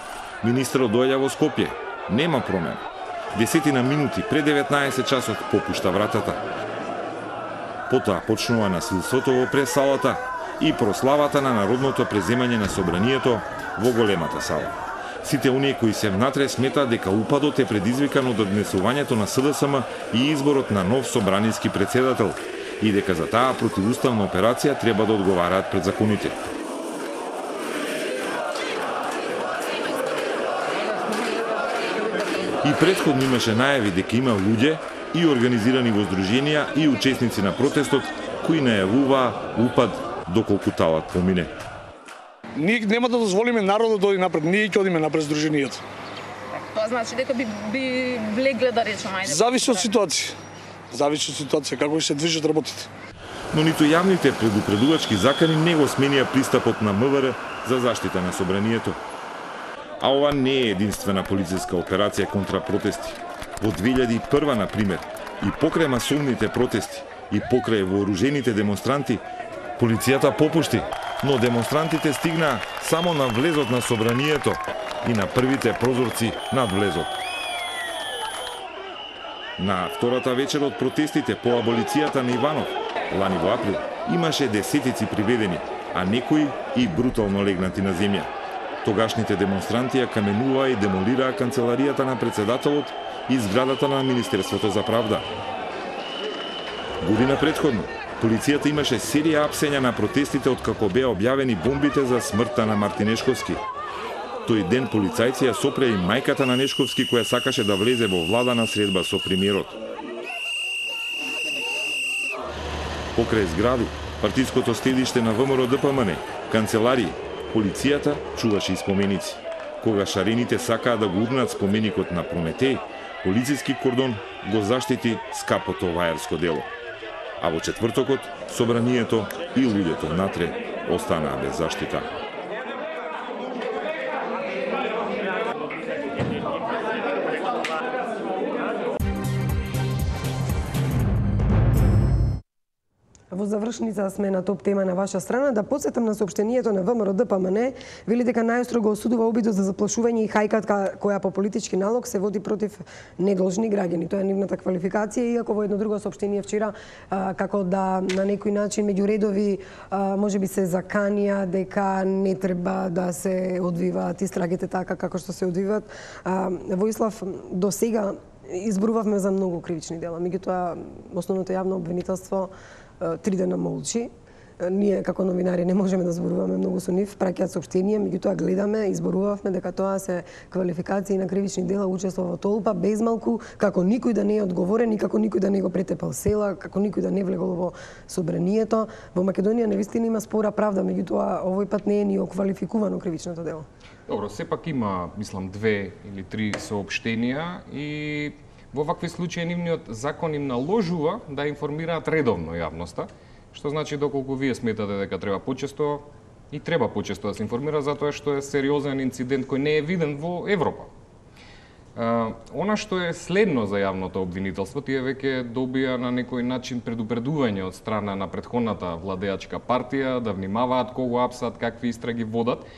Министерот доаѓа во Скопје. Нема промена. Десетина минути пред 19 часот попушта вратата. Потоа почнува насилството во пресалата и прославата на народното преземање на собранието во големата сала. Сите оние кои се внатре сметаат дека упадот е предизвикан од однесувањето на СДСМ и изборот на нов собраниски претседател и дека за таа противуставна операција треба да одговараат пред законите. И претходно имаше најави дека има луѓе и организирани воздруженија и учесници на протестот кои најавуваа упад доколку талат помине. Ние нема да дозволиме народот да оди напред, ние ќе одиме напред здруженијата. Тоа значи дека би влегле да речеме, ајде. Зависи од ситуација. Зависи од ситуација како ќе се движат работите. Но ниту јавните предупредувачки закани не го сменија пристапот на МВР за заштита на собранието. А ова не е единствена полициска операција контра протести. Во 2001, например, и покрај масовните протести, и покрај вооружените демонстранти, полицијата попушти, но демонстрантите стигнаа само на влезот на собранието и на првите прозорци над влезот. На втората вечер од протестите по аболицијата на Иванов, лани во април, имаше десетици приведени, а некои и брутално легнати на земја. Тогашните демонстранти ја каменуваа и демолираа канцеларијата на председателот и зградата на Министерството за правда. Година предходно, полицијата имаше серија апсења на протестите откако беа објавени бомбите за смртта на Мартин Нешковски. Тој ден полицајци ја сопреа и мајката на Нешковски која сакаше да влезе во владана средба со премиерот. Покрај згради, партиското стедиште на ВМРО-ДПМН, канцеларии, полицијата чуваше и споменици. Кога шарените сакаа да го урнат споменикот на Прометеј, полициски кордон го заштити скапото вајарско дело. А во четвртокот, собранието и луѓето внатре останаа без заштита. Во завршница сме на топ тема на ваша страна. Да подсетам на соопштението на ВМРО-ДПМН, вели дека најостро го осудува обидот за заплашување и хајкатка која по политички налог се води против недолжни граѓани. Тоа е нивната квалификација, иако во едно друго соопштение вчера како да на некој начин меѓу редови можеби се заканија дека не треба да се одвиваат истрагите така како што се одвиваат. Воислав, до сега изборувавме за многу кривични дела, меѓутоа основното јавно обвинителство 3 дена молчи. Ние како новинари не можеме да зборуваме многу со нив, праќаат соопштенија, меѓутоа гледаме, изборувавме дека тоа се квалификации на кривични дела, учествува во толпа, безмалку, како никој да не е одговорен и како никој да не го претепал села, како никој да не влегол во собранието. Во Македонија навистина има спора правда, меѓутоа овој пат не е ни оквалификувано кривичното дело. Добро, сепак има, мислам, 2 или 3 соопштенија и во вакви случаи нивниот закон им наложува да информираат редовно јавноста, што значи доколку вие сметате дека треба почесто и треба почесто да се информира затоа што е сериозен инцидент кој не е виден во Европа. Она што е следно за јавното обвинителство, тие веќе добија на некој начин предупредување од страна на претходната владеачка партија да внимаваат кого апсат, какви истраги водат.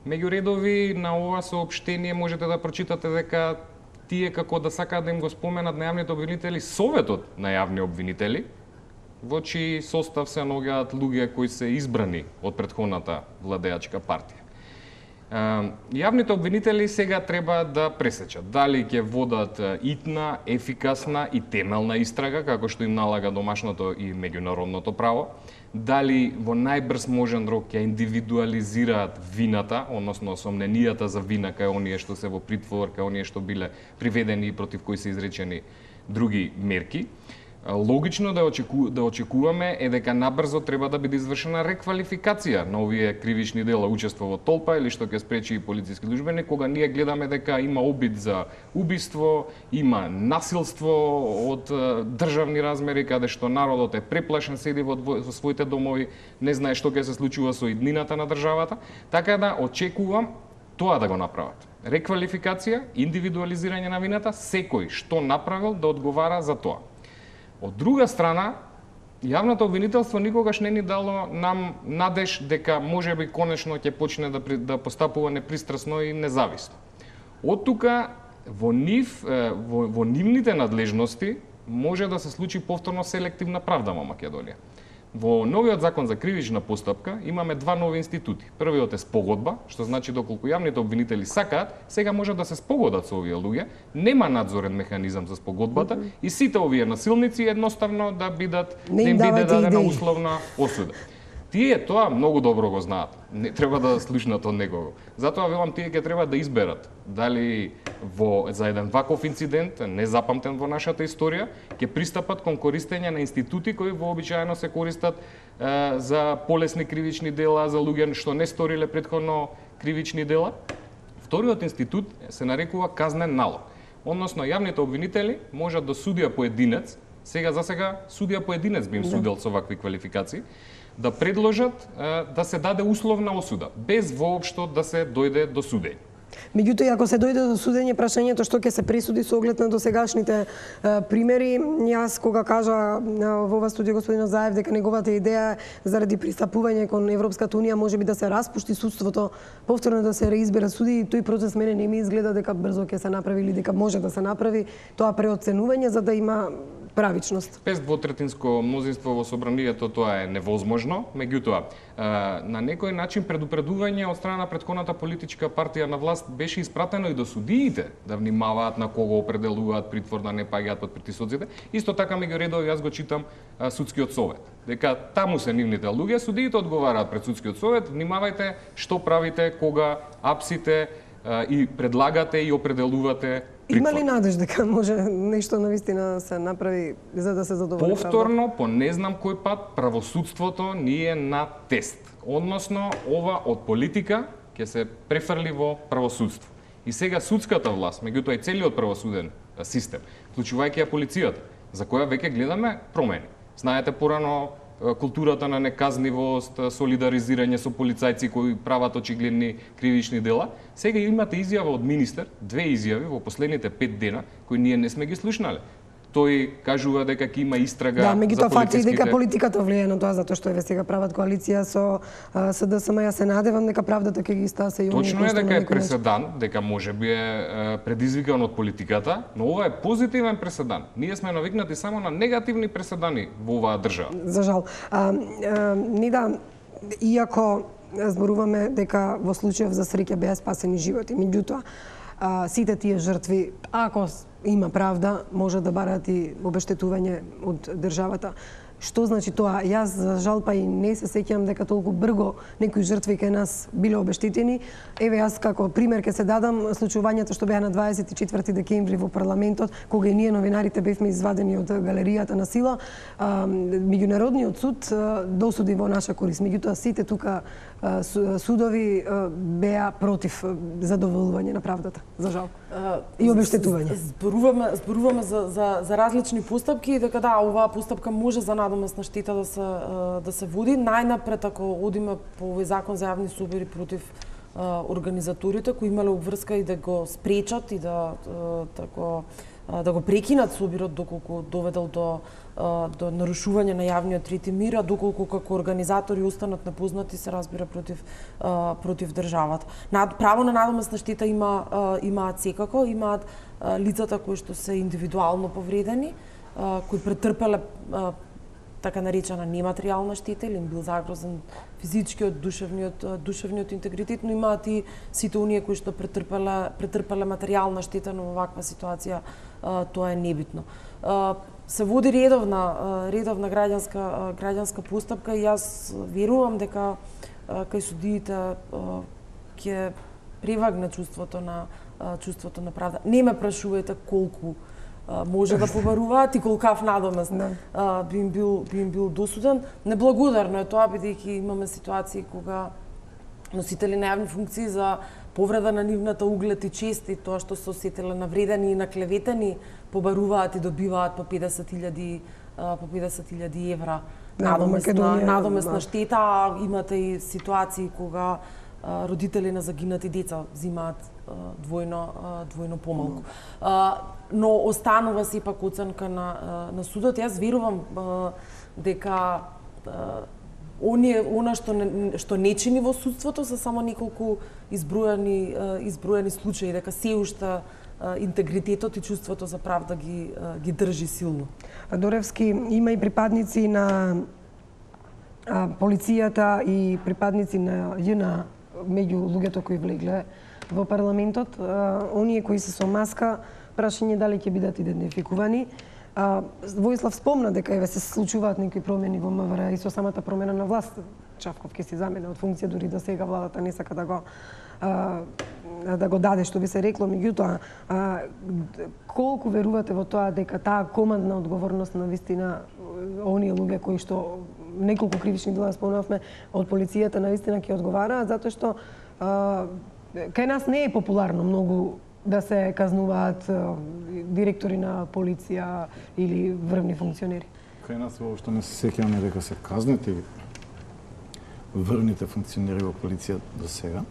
Меѓу редови на ова соопштение можете да прочитате дека тие како да сакаат да им го споменат на јавните обвинители советот на јавни обвинители, во чиј состав се наоѓаат луѓе кои се избрани од претходната владеачка партија. Јавните обвинители сега треба да пресечат дали ќе водат итна, ефикасна и темелна истрага, како што им налага домашното и меѓународното право, дали во најбрз можен рок ќе индивидуализираат вината, односно сомненијата за вина кај оние што се во притвор, кај оние што биле приведени и против кои се изречени други мерки, Логично да очекуваме е дека набрзо треба да биде извршена реквалификација на овие кривични дела, учество во толпа или што ќе спречи и полициски службеник, кога ние гледаме дека има обид за убиство, има насилство од државни размери, каде што народот е преплашен, седи во своите домови, не знае што ќе се случува со иднината на државата, така да очекувам тоа да го направат. Реквалификација, индивидуализирање на вината, секој што направил да одговара за тоа. Од друга страна, јавното обвинителство никогаш не ни дало нам надеж дека можеби конечно ќе почне да постапува непристрасно и независно. Од тука во нивните надлежности може да се случи повторно селективна правда во Македонија. Во новиот закон за кривична постапка имаме два нови институти. Првиот е спогодба, што значи доколку јавните обвинители сакаат, сега може да се спогодат со овие луѓе, нема надзорен механизам за спогодбата и сите овие насилници едноставно да им биде дадена условна осуда. Тие тоа многу добро го знаат. Не треба да слушнат од некого. Затоа велам тие ќе треба да изберат дали за еден ваков инцидент, незапамтен во нашата историја, ќе пристапат кон користење на институти кои вообичаено се користат за полесни кривични дела, за луѓе што не сториле претходно кривични дела. Вториот институт се нарекува казнен налог. Односно, јавните обвинители можат да судија поединец, сега судија поединец би им судел со вакви квалификации, да предложат да се даде условна осуда, без воопшто да се дојде до судење. Меѓутоа, ако се дојде до судење, прашањето што ќе се пресуди со оглед на досегашните примери, јас кога кажа во ова студио господин Заев дека неговата идеја заради пристапување кон Европската унија можеби да се распушти судството, повторно да се реизберат суди, тој процес мене не ми изгледа дека брзо ќе се направи или дека може да се направи тоа преоценување за да има правичност. Без двотретинско мнозинство во собранието тоа е невозможно, меѓутоа на некој начин предупредување од страна на претходната политичка партија на власт беше испратено и до судиите да внимаваат на кого определуваат притвор, да не паѓаат под притисоците. Исто така меѓу редови јас го читам судскиот совет. Дека таму се нивните луѓе, судиите одговараат пред судскиот совет, внимавајте што правите кога апсите и предлагате и определувате притвор. Има ли надеж дека може нешто навистина се направи за да се задоволи повторно, по не знам кој пат, правосудството ни е на тест. Односно, ова од политика ќе се префрли во правосудство. И сега судската власт, меѓутоа и целиот правосуден систем, вклучувајќи ја полицијата, за која веќе гледаме промени. Знаете, порано културата на неказнивост, солидаризирање со полицајци кои прават очигледни кривични дела. Сега имате изјава од министер, две изјави во последните 5 дена, кои ние не сме ги слушнале. Тој кажува дека ќе има истрага за полициските... Да, меѓутоа факт е дека политиката влијае на тоа, затоа што еве сега прават коалиција со СДСМ, јас се надевам дека правдата ќе ги стасе и оние. Точно е дека е преседан, дека можеби е предизвикан од политиката, но ова е позитивен преседан. Ние сме навикнати само на негативни преседани во оваа држава. За жал. Иако зборуваме дека во случајов за среќа беа спасени животи, меѓутоа сите тие жртви, ако има правда, може да бараат и обештетување од државата. Што значи тоа? Јас, за жал, па и не се сеќам дека толку брго некои жртви кај нас биле обештетени. Еве, јас како пример ќе се дадам случувањето што беа на 24 декември во парламентот, кога и ние новинарите бевме извадени од галеријата на сила. Меѓународниот суд досуди во наша корист. Меѓутоа, сите тука судови беа против задоволување на правдата, за жал. И обештетување. Зборуваме за различни постапки и дека да, оваа постапка може за надомесна штета да се води. Најнапред, ако одиме по овој закон за јавни собори против организаторите кои имале обврска и да го спречат и да го прекинат собирот доколку доведел до нарушување на јавниот ред и мир, а доколку како организатори останат непознати, се разбира против државата. Право на надомесна штета имаат секако, имаат лицата кои што се индивидуално повредени, кои претрпеле така наречена нематеријална штета или им бил загрозен физичкиот, душевниот интегритет, но имаат и сите оние кои што претрпеле материјална штета, но во ваква ситуација тоа е небитно. Се води редовна граѓанска постапка и јас верувам дека кај судиите ќе превагне чувството на правда. Не ме прашувајте колку може да побаруваат и колкав надомест би им бил досуден. Неблагодарно е тоа, бидејќи имаме ситуации кога носители на јавни функции за повреда на нивната углед и чест и тоа што се осетиле навредени и наклеветени побаруваат и добиваат по 50.000 евра надоместна штета. Имате и ситуации кога родители на загинати деца взимаат двојно помалку. Но останува сепак оценка на судот. Јас верувам дека она што не чини во судството се само неколку изброени случаи, дека се уште интегритетот и чувството за правда ги држи силно. Доревски, има и припадници на полицијата и припадници на ЈНА меѓу луѓето кои влегле во парламентот. Оние кои се со маска, прашање дали ќе бидат идентификувани. Војслав спомна дека еве се случуваат некои промени во МВР и со самата промена на власт. Чавков ќе се замене од функција, дури до сега владата не сака да го даде, што би се рекло. Меѓутоа, колку верувате во тоа дека таа командна одговорност на вистина оние луѓе кои што неколку кривични дела спомнавме од полицијата на вистина ќе одговараат, затоа што кај нас не е популарно многу да се казнуваат директори на полиција или врвни функционери. Кај нас воопшто не се сеќаваме дека се казнати врвните функционери во полиција до сега.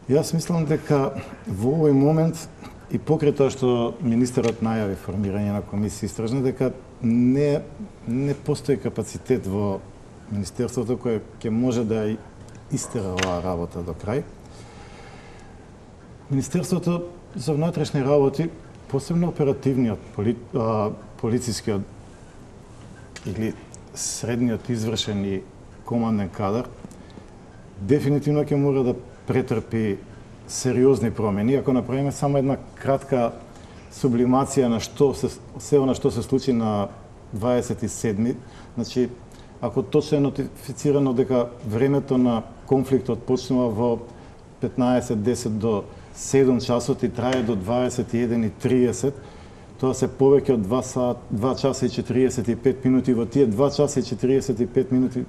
Јас мислам дека во овој момент и покрај тоа што министерот најави формирање на комисија истражна, дека не постои капацитет во министерството кој ќе може да истера оваа работа до крај. Министерството за внатрешни работи, посебно оперативниот полицискиот или средниот извршен и команден кадар, дефинитивно ќе мора да претрпи сериозни промени. Ако направиме само една кратка сублимација на се она што се случи на 27-ми, значи, ако точно е нотифицирано дека времето на конфликтот почнува во 15:10 до 7 часот и трае до 21:30, тоа се повеќе од 2 часа и 45 минути. Во тие 2 часа и 45 минути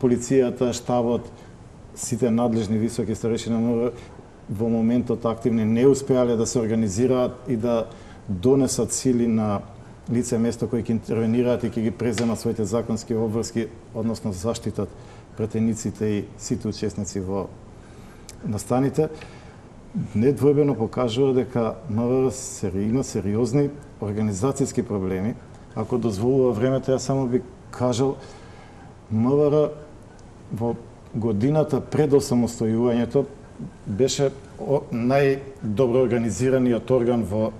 полицијата, штабот, сите надлежни високи старешини на МВР во моментот активни не успеале да се организираат и да донесат сили на лице место кои ќе интервенираат и ќе ги преземат своите законски обврски, односно заштитат претениците и сите учесници во настаните. Недвојбено покажува дека МВР има сериозни организацијски проблеми. Ако дозволува времето, јас само би кажал, МВР во годината пред осамостојувањето беше најдобро организираниот орган во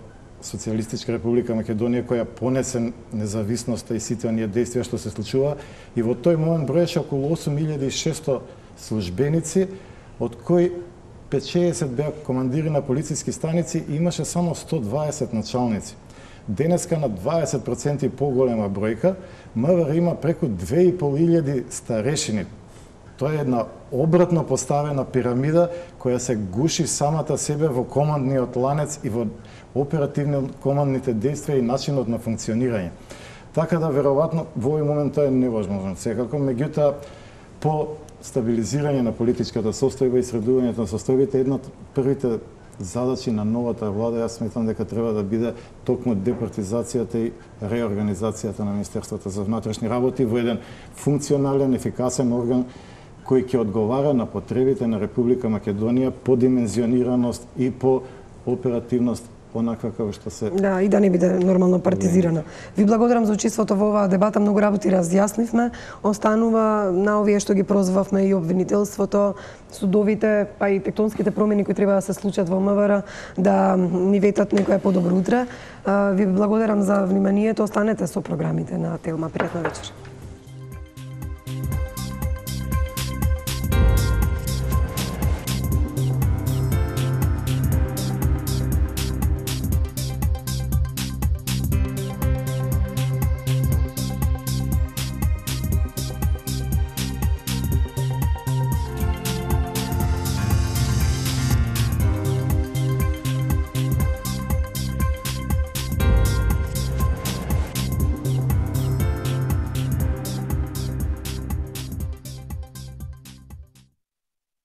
Социјалистичка република Македонија, која понесе независноста и сите оние действија што се случува, и во тој момент броеше околу 8600 службеници, од кои 560 беа командири на полициски станици и имаше само 120 началници. Денеска на 20% поголема бројка, МВР има преку 2500 старешини. Тоа е една обратно поставена пирамида која се гуши самата себе во командниот ланец и во оперативно-командните действија и начинот на функционирање. Така да, веројатно, во овој момент тоа е невозможно секако, меѓутоа, по стабилизирање на политичката состојба и средувањето на состојбите, една од првите задачи на новата влада, јас сметам дека треба да биде токму департизацијата и реорганизацијата на Министерството за внатрешни работи во еден функционален, ефикасен орган кој ќе одговара на потребите на Република Македонија по димензионираност и по оперативност, онаква како што се... Да, и да не биде нормално партизирана. Ви благодарам за учеството во оваа дебата, многу работи разјаснивме. Останува на овие што ги прозвавме и обвинителството, судовите, па и тектонските промени кои треба да се случат во МВР, да ни ветат некое подобро утре. Ви благодарам за вниманието, останете со програмите на Телма. Пријатна вечер.